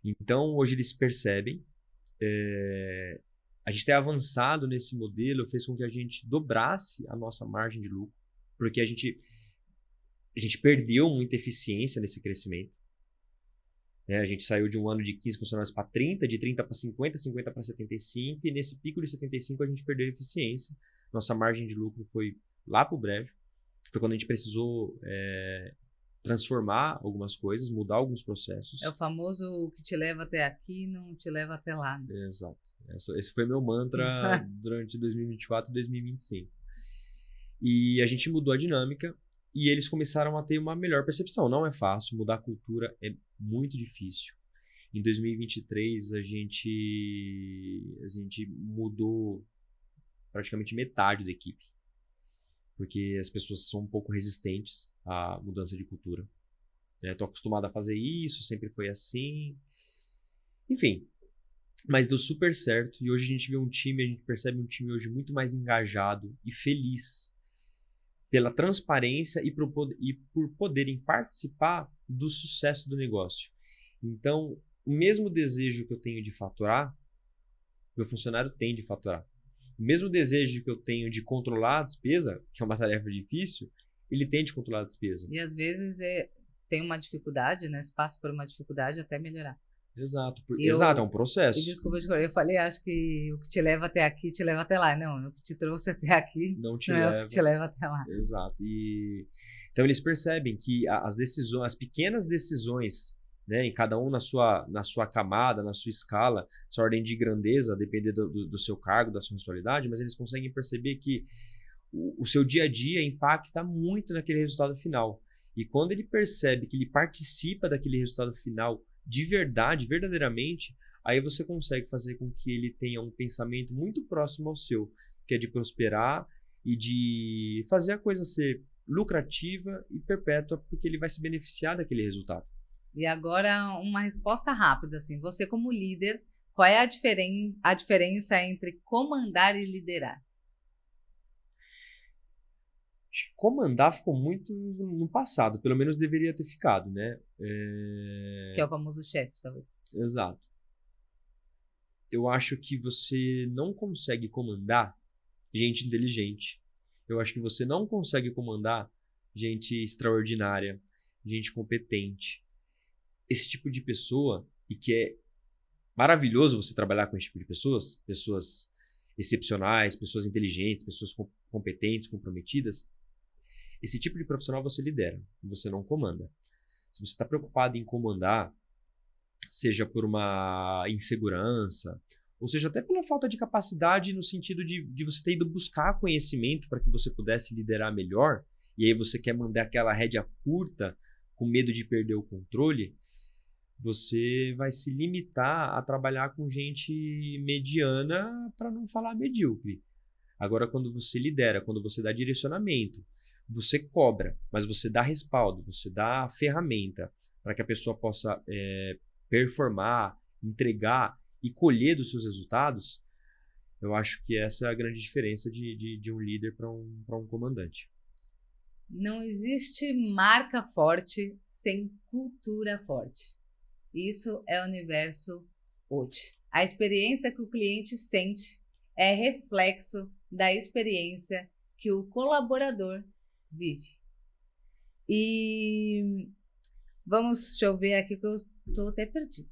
Então, hoje eles percebem. A gente ter avançado nesse modelo fez com que a gente dobrasse a nossa margem de lucro, porque a gente perdeu muita eficiência nesse crescimento. A gente saiu de um ano de 15 funcionários para 30, de 30 para 50, 50 para 75, e nesse pico de 75 a gente perdeu a eficiência. Nossa margem de lucro foi lá para o brejo. Foi quando a gente precisou transformar algumas coisas, mudar alguns processos. É o famoso o que te leva até aqui não te leva até lá. Né? Exato. Esse foi meu mantra durante 2024 e 2025. E a gente mudou a dinâmica e eles começaram a ter uma melhor percepção. Não é fácil, mudar a cultura é muito difícil. Em 2023 a gente mudou praticamente metade da equipe, porque as pessoas são um pouco resistentes à mudança de cultura. Estou acostumado a fazer isso, sempre foi assim. Enfim, mas deu super certo. E hoje a gente percebe um time hoje muito mais engajado e feliz pela transparência e por poderem participar do sucesso do negócio. Então, o mesmo desejo que eu tenho de faturar, meu funcionário tem de faturar. O mesmo desejo que eu tenho de controlar a despesa, que é uma tarefa difícil, ele tem de controlar a despesa. E às vezes tem uma dificuldade, né? Se passa por uma dificuldade até melhorar. Exato. Exato, é um processo. E desculpa, eu falei, acho que o que te leva até aqui te leva até lá. Não, o que te trouxe até aqui não é o que te leva até lá. Exato. Então eles percebem que as pequenas decisões, né, em cada um na sua camada, na sua escala, sua ordem de grandeza, depender do seu cargo, da sua responsabilidade, mas eles conseguem perceber que o seu dia a dia impacta muito naquele resultado final. E quando ele percebe que ele participa daquele resultado final de verdade, verdadeiramente, aí você consegue fazer com que ele tenha um pensamento muito próximo ao seu, que é de prosperar e de fazer a coisa ser lucrativa e perpétua, porque ele vai se beneficiar daquele resultado. E agora uma resposta rápida, assim, você como líder, qual é a diferença entre comandar e liderar? Comandar ficou muito no passado, pelo menos deveria ter ficado, né? Que é o famoso chefe, talvez. Exato. Eu acho que você não consegue comandar gente inteligente. Eu acho que você não consegue comandar gente extraordinária, gente competente. Esse tipo de pessoa, e que é maravilhoso você trabalhar com esse tipo de pessoas excepcionais, pessoas inteligentes, pessoas competentes, comprometidas. Esse tipo de profissional você lidera, você não comanda. Se você está preocupado em comandar, seja por uma insegurança, ou seja até pela falta de capacidade no sentido de você ter ido buscar conhecimento para que você pudesse liderar melhor, e aí você quer mandar aquela rédea curta com medo de perder o controle, você vai se limitar a trabalhar com gente mediana, para não falar medíocre. Agora, quando você lidera, quando você dá direcionamento, Você cobra, mas você dá respaldo, você dá ferramenta para que a pessoa possa performar, entregar e colher dos seus resultados. Eu acho que essa é a grande diferença de um líder para um comandante. Não existe marca forte sem cultura forte. Isso é o universo OT. A experiência que o cliente sente é reflexo da experiência que o colaborador vive. E deixa eu ver aqui que eu estou até perdida.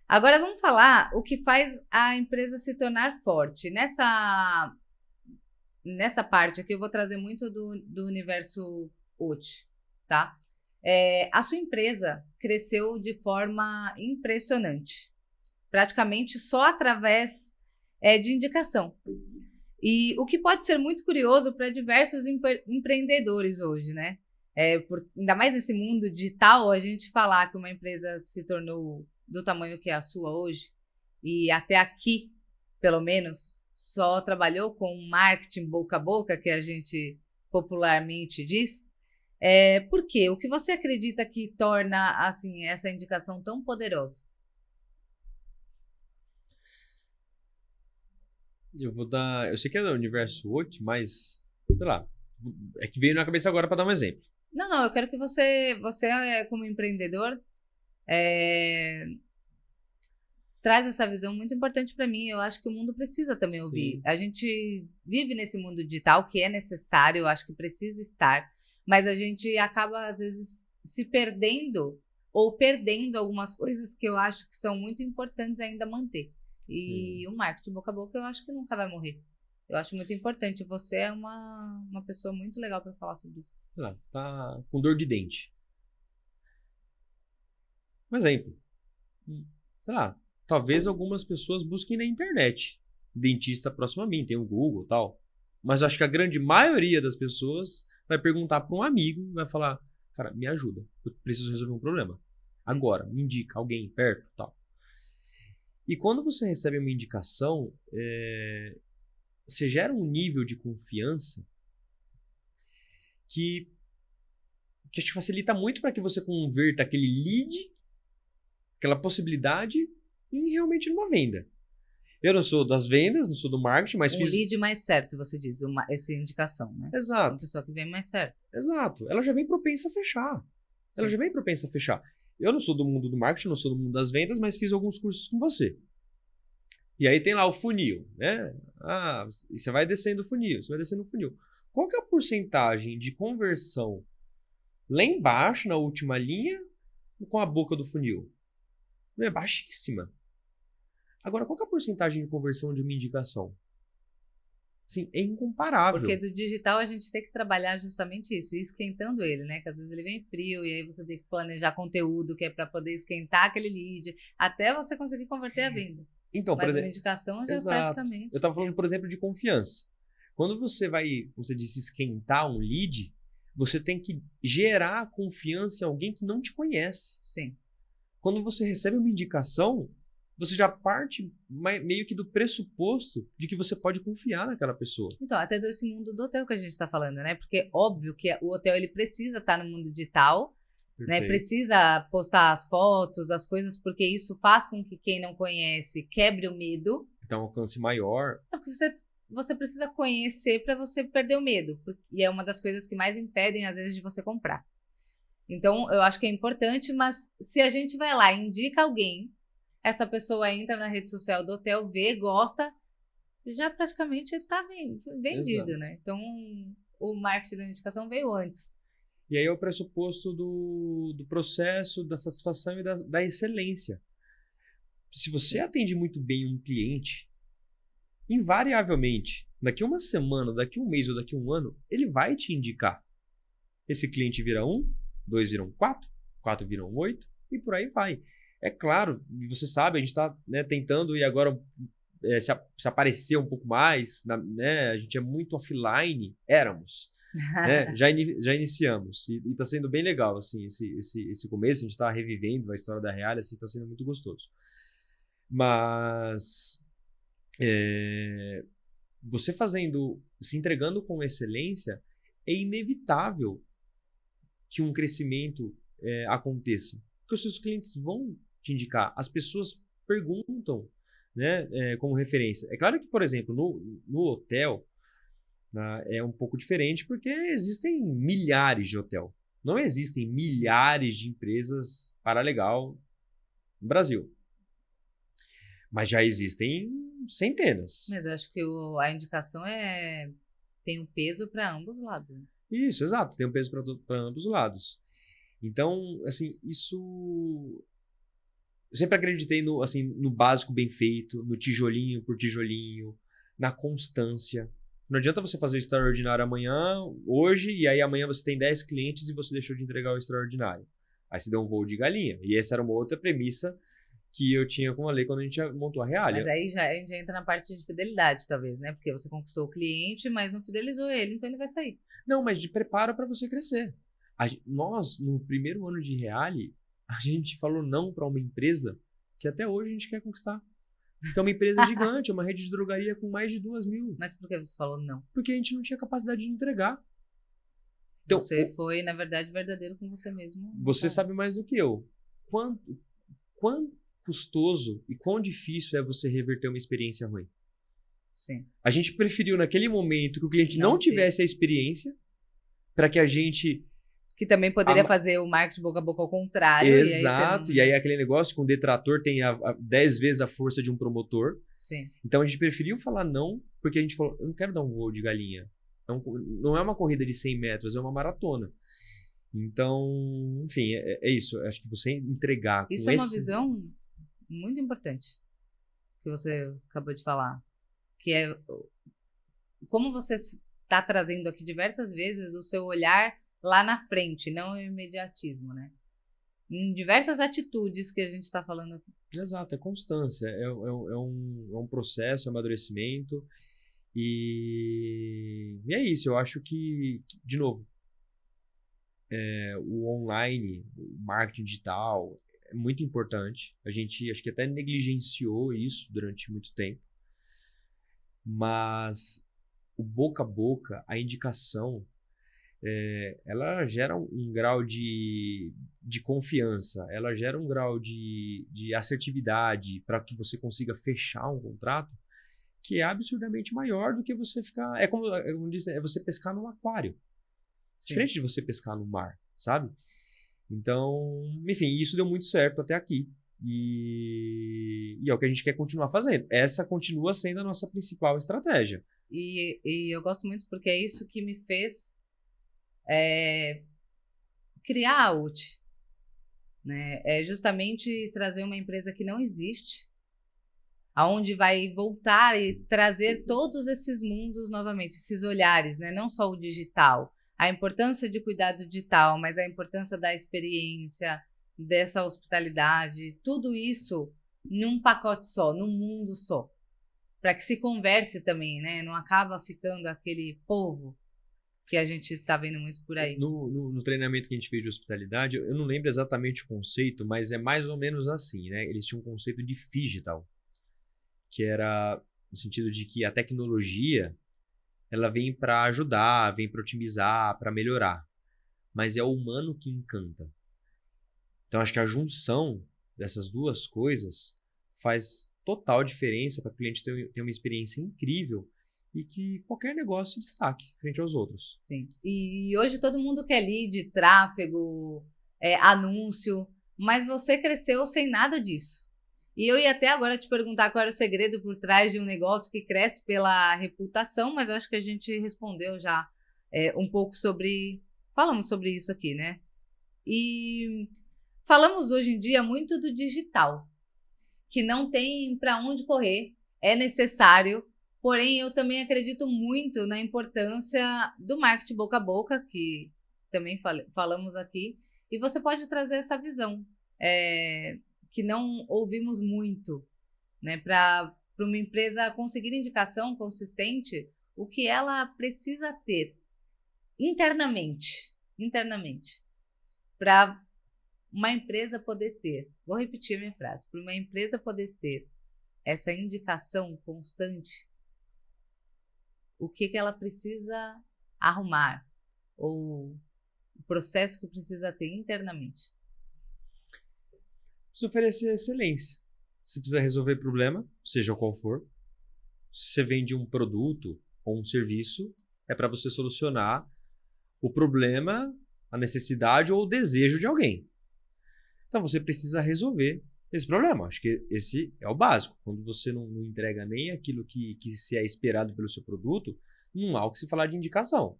Agora vamos falar o que faz a empresa se tornar forte. Nessa parte aqui eu vou trazer muito do universo OT, tá? A sua empresa cresceu de forma impressionante, praticamente só através de indicação. E o que pode ser muito curioso para diversos empreendedores hoje, né? Ainda mais nesse mundo digital, a gente falar que uma empresa se tornou do tamanho que é a sua hoje, e até aqui, pelo menos, só trabalhou com marketing boca a boca, que a gente popularmente diz. Por quê? O que você acredita que torna assim essa indicação tão poderosa? Eu sei que é do universo OT, mas, sei lá, é que veio na cabeça agora para dar um exemplo. Não, eu quero que você como empreendedor, traz essa visão muito importante para mim. Eu acho que o mundo precisa também ouvir. A gente vive nesse mundo digital que é necessário, eu acho que precisa estar, mas a gente acaba, às vezes, se perdendo ou perdendo algumas coisas que eu acho que são muito importantes ainda manter. E o marketing boca a boca eu acho que nunca vai morrer. Eu acho muito importante. Você é uma pessoa muito legal para falar sobre isso. Tá com dor de dente. Um exemplo. Talvez algumas pessoas busquem na internet dentista próximo a mim, tem o Google e tal. Mas eu acho que a grande maioria das pessoas vai perguntar para um amigo, vai falar, cara, me ajuda, eu preciso resolver um problema. Agora, me indica alguém perto e tal. E quando você recebe uma indicação, você gera um nível de confiança que acho que facilita muito para que você converta aquele lead, aquela possibilidade, em realmente numa venda. Eu não sou das vendas, não sou do marketing, mas fiz... lead mais certo, você diz, essa indicação, né? Exato. Uma pessoa que vem mais certo. Exato. Ela já vem propensa a fechar. Sim. Ela já vem propensa a fechar. Eu não sou do mundo do marketing, não sou do mundo das vendas, mas fiz alguns cursos com você. E aí tem lá o funil, né? E você vai descendo o funil, Qual que é a porcentagem de conversão lá embaixo, na última linha, com a boca do funil? É baixíssima. Agora, qual que é a porcentagem de conversão de uma indicação? Sim, é incomparável. Porque do digital a gente tem que trabalhar justamente isso, esquentando ele, né? Que às vezes ele vem frio e aí você tem que planejar conteúdo que é para poder esquentar aquele lead, até você conseguir converter a venda. Então, mas uma indicação já praticamente. Eu estava falando, por exemplo, de confiança. Quando você vai, como você disse, esquentar um lead, você tem que gerar confiança em alguém que não te conhece. Sim. Quando você recebe uma indicação, você já parte meio que do pressuposto de que você pode confiar naquela pessoa. Então, até desse mundo do hotel que a gente está falando, né? Porque óbvio que o hotel ele precisa estar no mundo digital, né? Precisa postar as fotos, as coisas, porque isso faz com que quem não conhece quebre o medo. Então, alcance maior. Porque você precisa conhecer para você perder o medo. E é uma das coisas que mais impedem, às vezes, de você comprar. Então, eu acho que é importante, mas se a gente vai lá e indica alguém, essa pessoa entra na rede social do hotel, vê, gosta, já praticamente está vendido, exato, né? Então, o marketing da indicação veio antes. E aí é o pressuposto do processo, da satisfação e da excelência. Se você atende muito bem um cliente, invariavelmente, daqui uma semana, daqui um mês ou daqui um ano, ele vai te indicar. Esse cliente vira 1, 2 viram 4, 4 viram 8 e por aí vai. É claro, você sabe, a gente está, né, tentando e agora se aparecer um pouco mais, né, a gente é muito offline, éramos, né, já iniciamos e está sendo bem legal, assim, esse começo, a gente está revivendo a história da Real, assim, está sendo muito gostoso. Mas você se entregando com excelência, é inevitável que um crescimento aconteça. Porque os seus clientes vão te indicar. As pessoas perguntam, né, como referência. É claro que, por exemplo, no hotel, né, é um pouco diferente porque existem milhares de hotel. Não existem milhares de empresas paralegal no Brasil. Mas já existem centenas. Mas eu acho que a indicação tem um peso para ambos os lados. Né? Isso, exato. Tem um peso para ambos os lados. Então, assim, isso... Eu sempre acreditei no básico bem feito, no tijolinho por tijolinho, na constância. Não adianta você fazer o extraordinário hoje, e aí amanhã você tem 10 clientes e você deixou de entregar o extraordinário. Aí você deu um voo de galinha. E essa era uma outra premissa que eu tinha com a Lei quando a gente montou a Realia. Mas aí a gente entra na parte de fidelidade, talvez, né? Porque você conquistou o cliente, mas não fidelizou ele, então ele vai sair. Não, mas de preparo para você crescer. Nós, no primeiro ano de Realia, a gente falou não para uma empresa que até hoje a gente quer conquistar. Que é uma empresa gigante, é uma rede de drogaria com mais de 2.000. Mas por que você falou não? Porque a gente não tinha capacidade de entregar. Então, você foi, na verdade, verdadeiro com você mesmo. Você sabe mais do que eu. Quão custoso e quão difícil é você reverter uma experiência ruim? Sim. A gente preferiu, naquele momento, que o cliente não tivesse a experiência para que a gente... Que também poderia fazer o marketing boca a boca ao contrário. Exato. E aí aquele negócio que um detrator tem 10 vezes a força de um promotor. Sim. Então a gente preferiu falar não, porque a gente falou, eu não quero dar um voo de galinha. Não é uma corrida de 100 metros, é uma maratona. Então, enfim, é isso. Acho que você entregar... Isso é uma visão muito importante que você acabou de falar. Que é como você está trazendo aqui diversas vezes o seu olhar lá na frente, não o imediatismo, né? Em diversas atitudes que a gente está falando aqui. Exato, é constância, é um processo, é um amadurecimento. E é isso, eu acho que de novo, o online, o marketing digital é muito importante. A gente acho que até negligenciou isso durante muito tempo. Mas o boca a boca, a indicação, ela gera um grau de confiança, ela gera um grau de assertividade para que você consiga fechar um contrato que é absurdamente maior do que você ficar... É como dizem, é você pescar num aquário. Sim. Diferente de você pescar no mar, sabe? Então, enfim, isso deu muito certo até aqui. E é o que a gente quer continuar fazendo. Essa continua sendo a nossa principal estratégia. E eu gosto muito porque é isso que me fez criar a UT. Né? É justamente trazer uma empresa que não existe, aonde vai voltar e trazer todos esses mundos novamente, esses olhares, né? Não só o digital, a importância de cuidar do digital, mas a importância da experiência, dessa hospitalidade, tudo isso num pacote só, num mundo só, para que se converse também, né? Não acaba ficando aquele povo que a gente está vendo muito por aí. No treinamento que a gente fez de hospitalidade, eu não lembro exatamente o conceito, mas é mais ou menos assim, né? Eles tinham um conceito de phygital, que era no sentido de que a tecnologia ela vem para ajudar, vem para otimizar, para melhorar, mas é o humano que encanta. Então acho que a junção dessas duas coisas faz total diferença para o cliente ter uma experiência incrível e que qualquer negócio se destaque frente aos outros. Sim. E hoje todo mundo quer lead, tráfego, anúncio, mas você cresceu sem nada disso. E eu ia até agora te perguntar qual era o segredo por trás de um negócio que cresce pela reputação, mas eu acho que a gente respondeu já um pouco sobre... Falamos sobre isso aqui, né? E falamos hoje em dia muito do digital, que não tem para onde correr, é necessário, porém eu também acredito muito na importância do marketing boca a boca, que também falamos aqui, e você pode trazer essa visão, que não ouvimos muito, né, para uma empresa conseguir indicação consistente, o que ela precisa ter internamente, para uma empresa poder ter, vou repetir a minha frase, para uma empresa poder ter essa indicação constante, o que ela precisa arrumar, ou o processo que precisa ter internamente? Precisa oferecer excelência. Você precisa resolver problema, seja qual for. Se você vende um produto ou um serviço, é para você solucionar o problema, a necessidade ou o desejo de alguém. Então você precisa resolver esse problema. Acho que esse é o básico. Quando você não entrega nem aquilo que se é esperado pelo seu produto, não há o que se falar de indicação.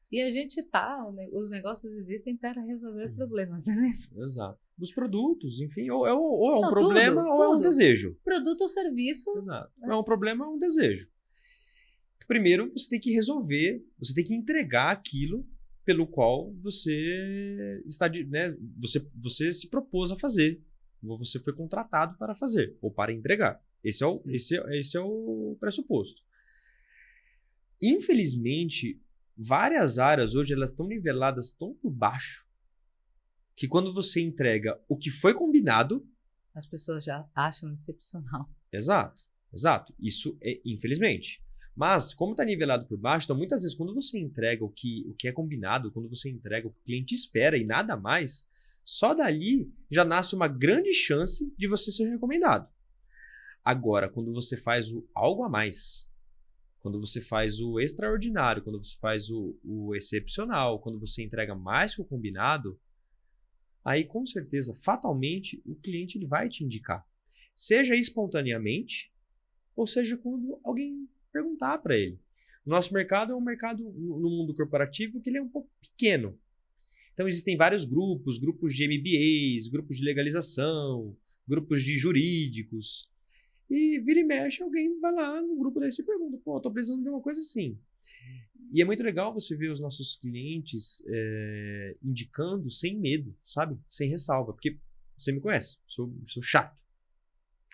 E a gente os negócios existem para resolver problemas, não é mesmo? Exato. Os produtos, enfim, ou é um Não, problema ou é um tudo. desejo. Produto ou serviço. Exato. Ou é um problema ou é um desejo. Primeiro, você tem que resolver, você tem que entregar aquilo pelo qual você está, né, você se propôs a fazer, ou você foi contratado para fazer, ou para entregar. Esse é o pressuposto. Infelizmente, várias áreas hoje elas estão niveladas tão por baixo que quando você entrega o que foi combinado, as pessoas já acham excepcional. Exato. Isso é infelizmente. Mas, como está nivelado por baixo, então muitas vezes quando você entrega o que é combinado, quando você entrega o que o cliente espera e nada mais, só dali já nasce uma grande chance de você ser recomendado. Agora, quando você faz o algo a mais, quando você faz o extraordinário, quando você faz o excepcional, quando você entrega mais que o combinado, aí com certeza, fatalmente, o cliente ele vai te indicar. Seja espontaneamente, ou seja quando alguém perguntar para ele. O nosso mercado é um mercado no mundo corporativo que ele é um pouco pequeno. Então existem vários grupos de MBAs, grupos de legalização, grupos de jurídicos. E vira e mexe, alguém vai lá no grupo desse e pergunta, pô, tô precisando de uma coisa assim. E é muito legal você ver os nossos clientes indicando sem medo, sabe? Sem ressalva, porque você me conhece, sou chato.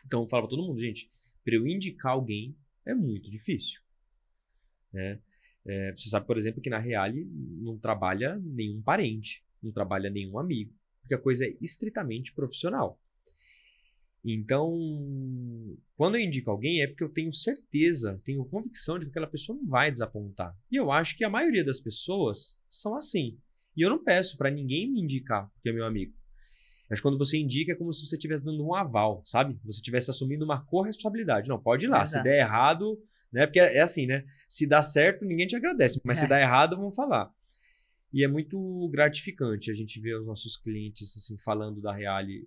Então eu falo pra todo mundo, gente, para eu indicar alguém é muito difícil. Né? Você sabe, por exemplo, que na Reale não trabalha nenhum parente, não trabalha nenhum amigo, porque a coisa é estritamente profissional. Então, quando eu indico alguém é porque eu tenho certeza, tenho convicção de que aquela pessoa não vai desapontar. E eu acho que a maioria das pessoas são assim. E eu não peço para ninguém me indicar porque é meu amigo. Mas quando você indica é como se você estivesse dando um aval, sabe? Você estivesse assumindo uma corresponsabilidade. Não, pode ir lá. Exato. Se der errado, né? Porque é assim, né? Se dá certo, ninguém te agradece. Mas se dá errado, vão falar. E é muito gratificante a gente ver os nossos clientes assim, falando da Reale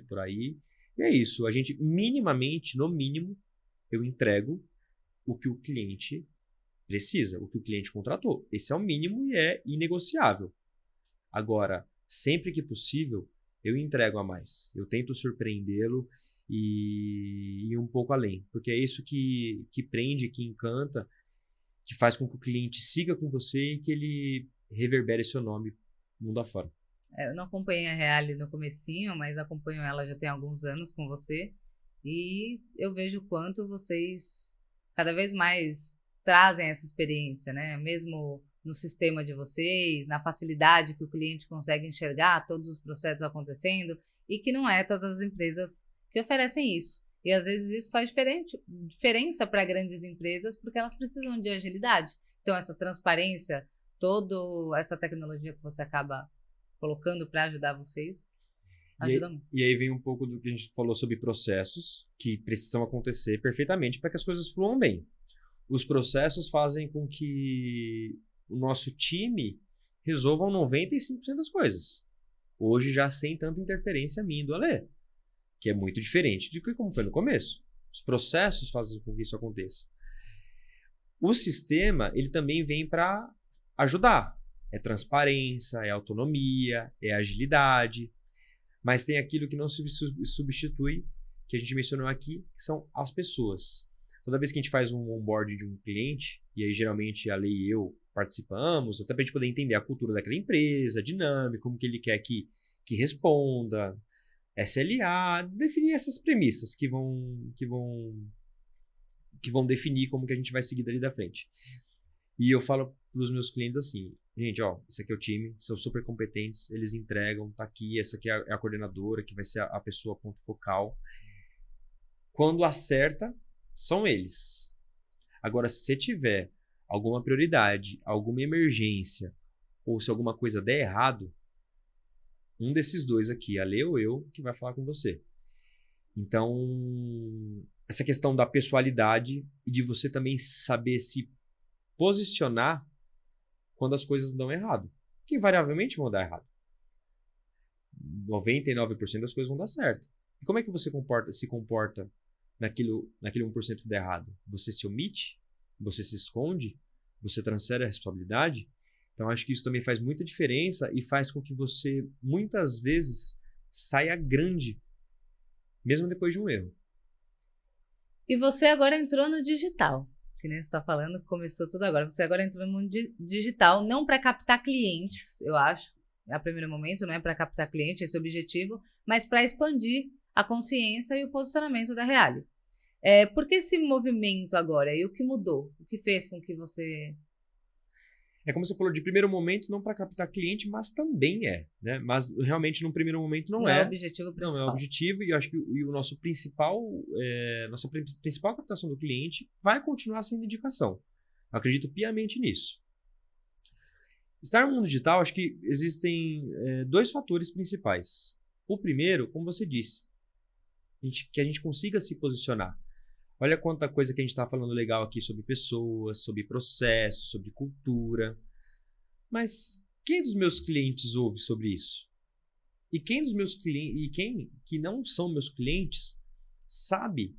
por aí. E é isso. A gente minimamente, no mínimo, eu entrego o que o cliente precisa, o que o cliente contratou. Esse é o mínimo e é inegociável. Agora, sempre que possível, eu entrego a mais. Eu tento surpreendê-lo e ir um pouco além. Porque é isso que prende, que encanta, que faz com que o cliente siga com você e que ele reverbere seu nome mundo afora. Eu não acompanhei a Reale no comecinho, mas acompanho ela já tem alguns anos com você. E eu vejo o quanto vocês cada vez mais trazem essa experiência, né? Mesmo no sistema de vocês, na facilidade que o cliente consegue enxergar todos os processos acontecendo, e que não é todas as empresas que oferecem isso. E às vezes isso faz diferença para grandes empresas, porque elas precisam de agilidade. Então essa transparência, toda essa tecnologia que você acaba colocando para ajudar vocês, ajuda muito. E aí vem um pouco do que a gente falou sobre processos que precisam acontecer perfeitamente para que as coisas fluam bem. Os processos fazem com que o nosso time resolvam 95% das coisas. Hoje já sem tanta interferência minha e do Alê, que é muito diferente de como foi no começo. Os processos fazem com que isso aconteça. O sistema, ele também vem para ajudar. É transparência, é autonomia, é agilidade. Mas tem aquilo que não se substitui, que a gente mencionou aqui, que são as pessoas. Toda vez que a gente faz um onboard de um cliente, e aí geralmente a Lei e eu participamos, até para a gente poder entender a cultura daquela empresa, a dinâmica, como que ele quer que responda, SLA, definir essas premissas que vão definir como que a gente vai seguir dali da frente. E eu falo para os meus clientes assim, gente, ó, esse aqui é o time, são super competentes, eles entregam, tá aqui, essa aqui é a coordenadora, que vai ser a pessoa ponto focal. Quando acerta, são eles. Agora, se você tiver alguma prioridade, alguma emergência, ou se alguma coisa der errado, um desses dois aqui, a Lê ou eu, que vai falar com você. Então, essa questão da pessoalidade e de você também saber se posicionar quando as coisas dão errado. Que invariavelmente vão dar errado. 99% das coisas vão dar certo. E como é que você se comporta naquele 1% que dá errado? Você se omite? Você se esconde? Você transfere a responsabilidade? Então, acho que isso também faz muita diferença e faz com que você, muitas vezes, saia grande, mesmo depois de um erro. E você agora entrou no digital, que nem você está falando, começou tudo agora. Você agora entrou no mundo digital, não para captar clientes, eu acho, a primeiro momento, não é para captar cliente, esse é o objetivo, mas para expandir a consciência e o posicionamento da Reale. Por que esse movimento agora? E o que mudou? O que fez com que você... É como você falou, de primeiro momento, não para captar cliente, mas também né? Mas realmente, num primeiro momento, não é. Não é o objetivo principal. Não é o objetivo, e eu acho que o nosso principal, nossa principal captação do cliente vai continuar sendo indicação. Eu acredito piamente nisso. Estar no mundo digital, acho que existem 2 fatores principais. O primeiro, como você disse, que a gente consiga se posicionar. Olha quanta coisa que a gente está falando legal aqui sobre pessoas, sobre processos, sobre cultura. Mas quem dos meus clientes ouve sobre isso? E quem dos meus clientes, e quem que não são meus clientes, sabe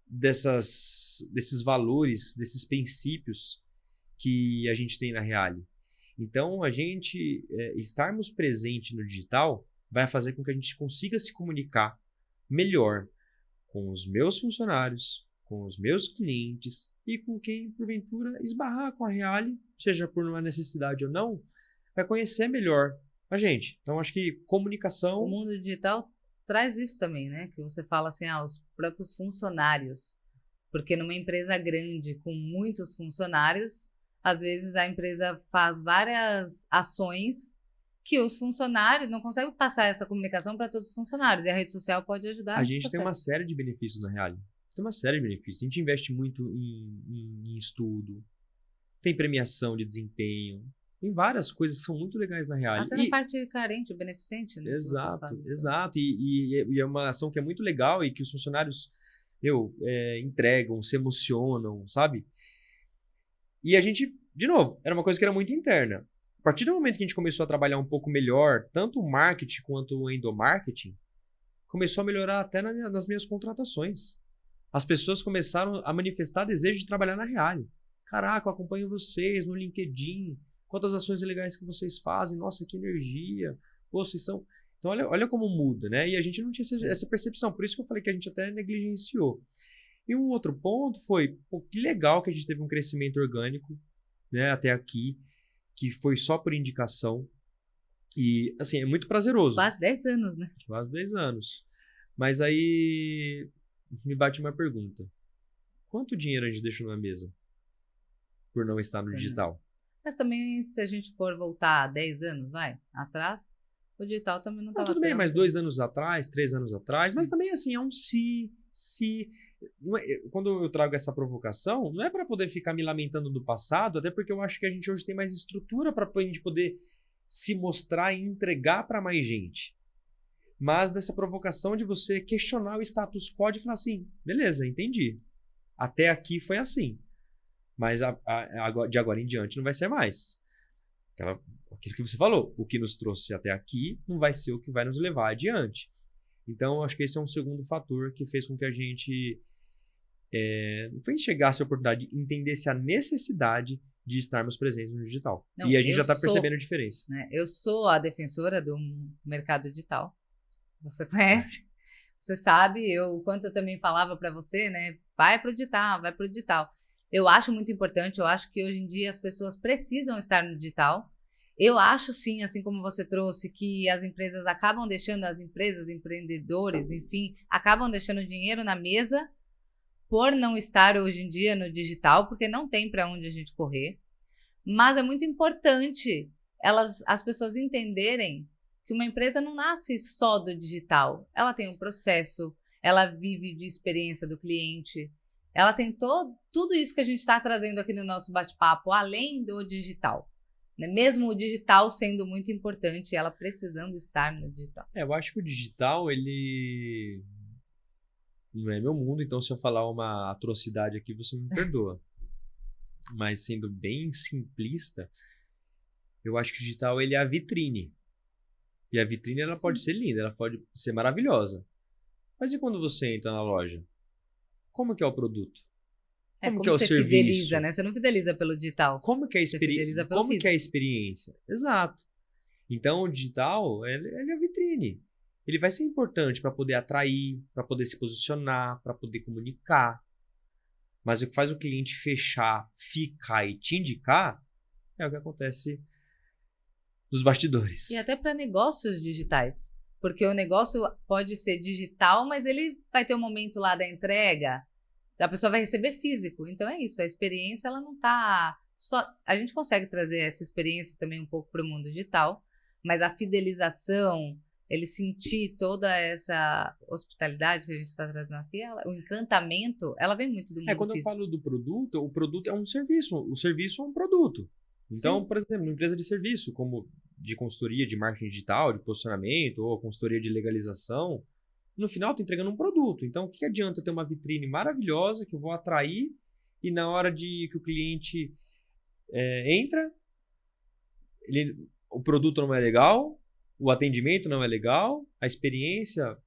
desses valores, desses princípios que a gente tem na Reale? Então, a gente estarmos presente no digital vai fazer com que a gente consiga se comunicar melhor com os meus funcionários, com os meus clientes e com quem, porventura, esbarrar com a Reale, seja por uma necessidade ou não, vai conhecer melhor a gente. Então, acho que comunicação... O mundo digital traz isso também, né? Que você fala assim, os próprios funcionários. Porque numa empresa grande, com muitos funcionários, às vezes a empresa faz várias ações que os funcionários não conseguem passar essa comunicação para todos os funcionários. E a rede social pode ajudar A nesse gente tem uma processo. série de benefícios na Reale. Tem uma série de benefícios. A gente investe muito em estudo. Tem premiação de desempenho. Tem várias coisas que são muito legais na Reale. Até na parte carente, beneficente, né? Exato. E é uma ação que é muito legal e que os funcionários entregam, se emocionam, sabe? E a gente, de novo, era uma coisa que era muito interna. A partir do momento que a gente começou a trabalhar um pouco melhor, tanto o marketing quanto o endomarketing, começou a melhorar até nas minhas contratações. As pessoas começaram a manifestar desejo de trabalhar na Reale. Caraca, eu acompanho vocês no LinkedIn, quantas ações legais que vocês fazem, nossa, que energia, pô, vocês são... Então, olha como muda, né? E a gente não tinha essa percepção, por isso que eu falei que a gente até negligenciou. E um outro ponto foi, pô, que legal que a gente teve um crescimento orgânico, né, até aqui, que foi só por indicação. E, assim, é muito prazeroso. Quase 10 anos, né? Quase 10 anos. Mas aí me bate uma pergunta. Quanto dinheiro a gente deixou na mesa por não estar no digital? Mas também, se a gente for voltar 10 anos, atrás, o digital também não estava tudo bem, mas 2 anos atrás, 3 anos atrás, mas também, assim, é um se... Quando eu trago essa provocação, não é para poder ficar me lamentando do passado, até porque eu acho que a gente hoje tem mais estrutura para a gente poder se mostrar e entregar para mais gente. Mas dessa provocação de você questionar o status quo e falar assim, beleza, entendi. Até aqui foi assim. Mas de agora em diante não vai ser mais. Aquilo que você falou, o que nos trouxe até aqui não vai ser o que vai nos levar adiante. Então, acho que esse é um segundo fator que fez com que a gente não foi enxergasse a oportunidade, entendesse a necessidade de estarmos presentes no digital. Não, e a gente já está percebendo a diferença. Né, eu sou a defensora do mercado digital. Você conhece? Você sabe, o quanto eu também falava para você, né? Vai pro digital. Eu acho muito importante, eu acho que hoje em dia as pessoas precisam estar no digital. Eu acho sim, assim como você trouxe, que as empresas acabam deixando, empreendedores, enfim, acabam deixando dinheiro na mesa por não estar hoje em dia no digital, porque não tem para onde a gente correr. Mas é muito importante as pessoas entenderem que uma empresa não nasce só do digital. Ela tem um processo, ela vive de experiência do cliente, ela tem tudo isso que a gente está trazendo aqui no nosso bate-papo, além do digital. Né? Mesmo o digital sendo muito importante, ela precisando estar no digital. Eu acho que o digital, ele não é meu mundo, então se eu falar uma atrocidade aqui, você me perdoa. Mas sendo bem simplista, eu acho que o digital ele é a vitrine. E a vitrine ela pode ser linda, ela pode ser maravilhosa. Mas e quando você entra na loja? Como que é o produto? Como que é o você serviço? Fideliza, né? Você não fideliza pelo digital. Como que é Você fideliza pelo Como que é a físico. experiência? Exato. Então o digital, ele é a vitrine. Ele vai ser importante para poder atrair, para poder se posicionar, para poder comunicar. Mas o que faz o cliente fechar, ficar e te indicar é o que acontece nos bastidores. E até para negócios digitais. Porque o negócio pode ser digital, mas ele vai ter um momento lá da entrega, a pessoa vai receber físico. Então é isso, a experiência ela não tá só. A gente consegue trazer essa experiência também um pouco para o mundo digital, mas a fidelização, ele sentir toda essa hospitalidade que a gente está trazendo aqui, o encantamento, ela vem muito do mundo Quando físico. eu falo do produto, o produto é um serviço, o serviço é um produto. Então, Sim. por exemplo, uma empresa de serviço, como de consultoria de marketing digital, de posicionamento, ou consultoria de legalização, no final está entregando um produto. Então, o que adianta eu ter uma vitrine maravilhosa que eu vou atrair e na hora de que o cliente entra, o produto não é legal, o atendimento não é legal, a experiência,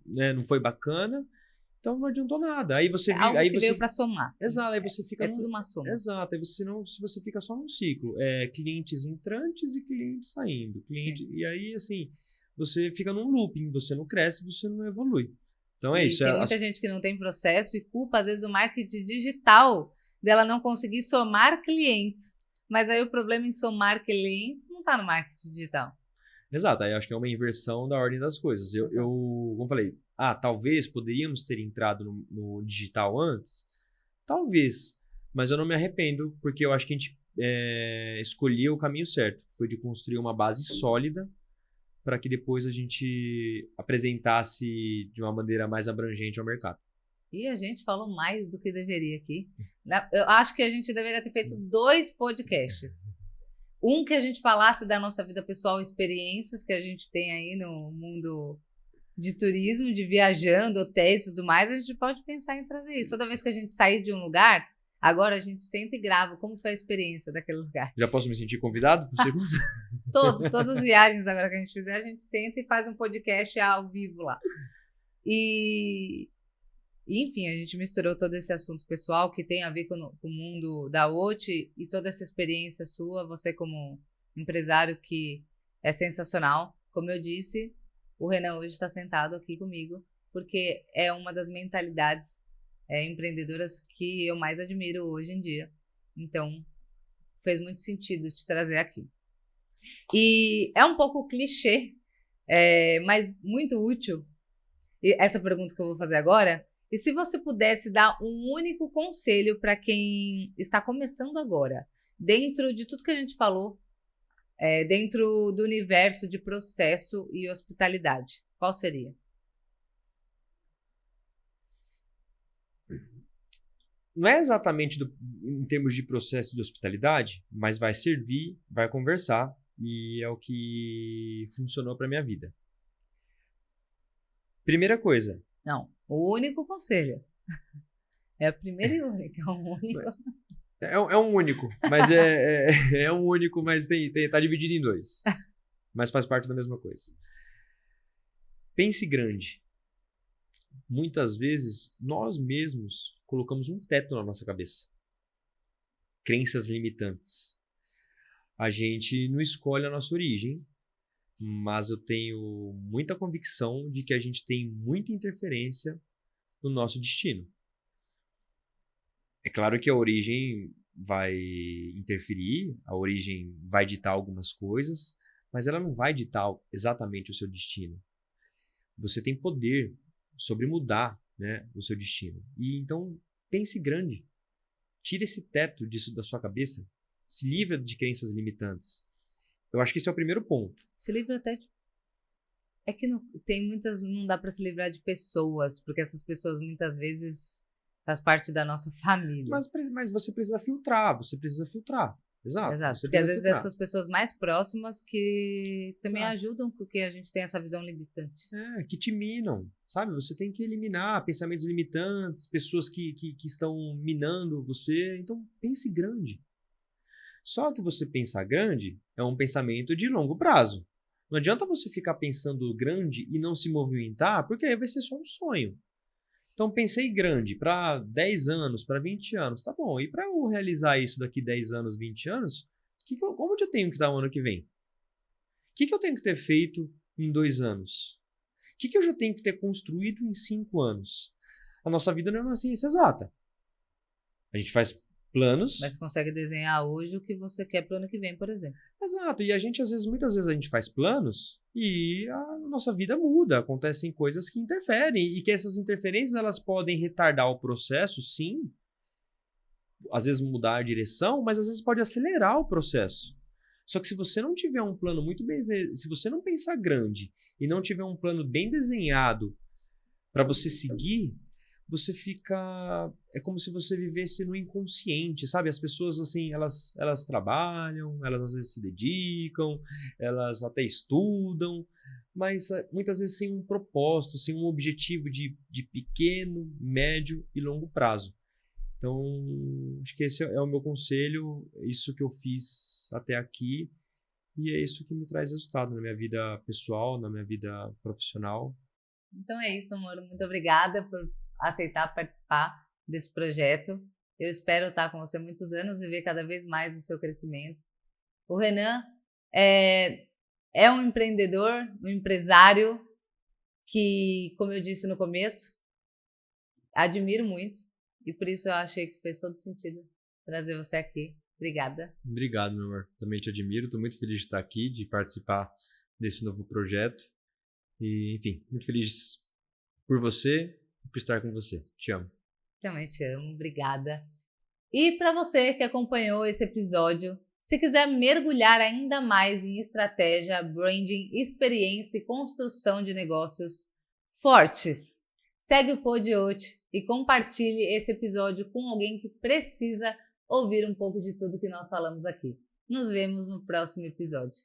né, não foi bacana, então não adiantou nada. Aí você Algo que veio para somar. Exato, aí você fica tudo uma soma. Exato, aí você fica só num ciclo, clientes entrantes e clientes saindo, e aí assim, você fica num looping, você não cresce, você não evolui. Então é isso. Tem muita gente que não tem processo e culpa às vezes o marketing digital dela não conseguir somar clientes. Mas aí o problema em somar clientes não está no marketing digital. Exato, aí acho que é uma inversão da ordem das coisas. Eu como eu falei, talvez poderíamos ter entrado no digital antes, talvez, mas eu não me arrependo, porque eu acho que a gente escolheu o caminho certo, que foi de construir uma base sólida para que depois a gente apresentasse de uma maneira mais abrangente ao mercado. E a gente falou mais do que deveria aqui. Eu acho que a gente deveria ter feito 2 podcasts. Um que a gente falasse da nossa vida pessoal, experiências que a gente tem aí no mundo de turismo, de viajando, hotéis e tudo mais, a gente pode pensar em trazer isso. Toda vez que a gente sair de um lugar, agora a gente senta e grava como foi a experiência daquele lugar. Já posso me sentir convidado pro segundo? Todas as viagens agora que a gente fizer, a gente senta e faz um podcast ao vivo lá. E enfim, a gente misturou todo esse assunto pessoal que tem a ver com o mundo da OT e toda essa experiência sua, você como empresário que é sensacional. Como eu disse, o Renan hoje está sentado aqui comigo porque é uma das mentalidades empreendedoras que eu mais admiro hoje em dia. Então, fez muito sentido te trazer aqui. E é um pouco clichê, mas muito útil essa pergunta que eu vou fazer agora. E se você pudesse dar um único conselho para quem está começando agora, dentro de tudo que a gente falou, dentro do universo de processo e hospitalidade, qual seria? Não é exatamente em termos de processo de hospitalidade, mas vai servir, vai conversar, e é o que funcionou para minha vida. Primeira coisa. Não, o único conselho. É o primeiro e único. É um único. É um único, mas é um único, mas tá dividido em 2. Mas faz parte da mesma coisa. Pense grande. Muitas vezes, nós mesmos colocamos um teto na nossa cabeça. Crenças limitantes. A gente não escolhe a nossa origem, mas eu tenho muita convicção de que a gente tem muita interferência no nosso destino. É claro que a origem vai interferir, a origem vai ditar algumas coisas, mas ela não vai ditar exatamente o seu destino. Você tem poder sobre mudar, né, o seu destino. E então, pense grande. Tire esse teto disso da sua cabeça. Se livre de crenças limitantes. Eu acho que esse é o primeiro ponto. Se livra até de... É que não, tem muitas... Não dá para se livrar de pessoas, porque essas pessoas muitas vezes Faz parte da nossa família. Mas você precisa filtrar, Exato. Exato, Você porque às precisa vezes filtrar. essas pessoas mais próximas que também Exato. ajudam, porque a gente tem essa visão limitante. Que te minam, sabe? Você tem que eliminar pensamentos limitantes, pessoas que estão minando você. Então, pense grande. Só que você pensar grande é um pensamento de longo prazo. Não adianta você ficar pensando grande e não se movimentar, porque aí vai ser só um sonho. Então, pensei grande para 10 anos, para 20 anos. Tá bom, e para eu realizar isso daqui 10 anos, 20 anos, como eu tenho que estar o ano que vem? O que eu tenho que ter feito em 2 anos? O que eu já tenho que ter construído em 5 anos? A nossa vida não é uma ciência exata. A gente faz planos. Mas você consegue desenhar hoje o que você quer para o ano que vem, por exemplo. Exato, e a gente muitas vezes a gente faz planos e a nossa vida muda, acontecem coisas que interferem e que essas interferências elas podem retardar o processo, sim, às vezes mudar a direção, mas às vezes pode acelerar o processo. Só que se você não tiver um plano muito bem, se você não pensar grande e não tiver um plano bem desenhado para você seguir, você fica... É como se você vivesse no inconsciente, sabe? As pessoas, assim, elas trabalham, elas às vezes se dedicam, elas até estudam, mas muitas vezes sem um propósito, sem um objetivo de pequeno, médio e longo prazo. Então, acho que esse é o meu conselho, isso que eu fiz até aqui, e é isso que me traz resultado na minha vida pessoal, na minha vida profissional. Então é isso, amor. Muito obrigada por aceitar participar desse projeto. Eu espero estar com você muitos anos e ver cada vez mais o seu crescimento. O Renan é um empreendedor, um empresário que, como eu disse no começo, admiro muito e por isso eu achei que fez todo sentido trazer você aqui. Obrigada. Obrigado, meu amor. Também te admiro. Estou muito feliz de estar aqui, de participar desse novo projeto. E, enfim, muito feliz por você e por estar com você. Te amo. Também te amo. Obrigada. E para você que acompanhou esse episódio, se quiser mergulhar ainda mais em estratégia, branding, experiência e construção de negócios fortes, segue o Podiote e compartilhe esse episódio com alguém que precisa ouvir um pouco de tudo que nós falamos aqui. Nos vemos no próximo episódio.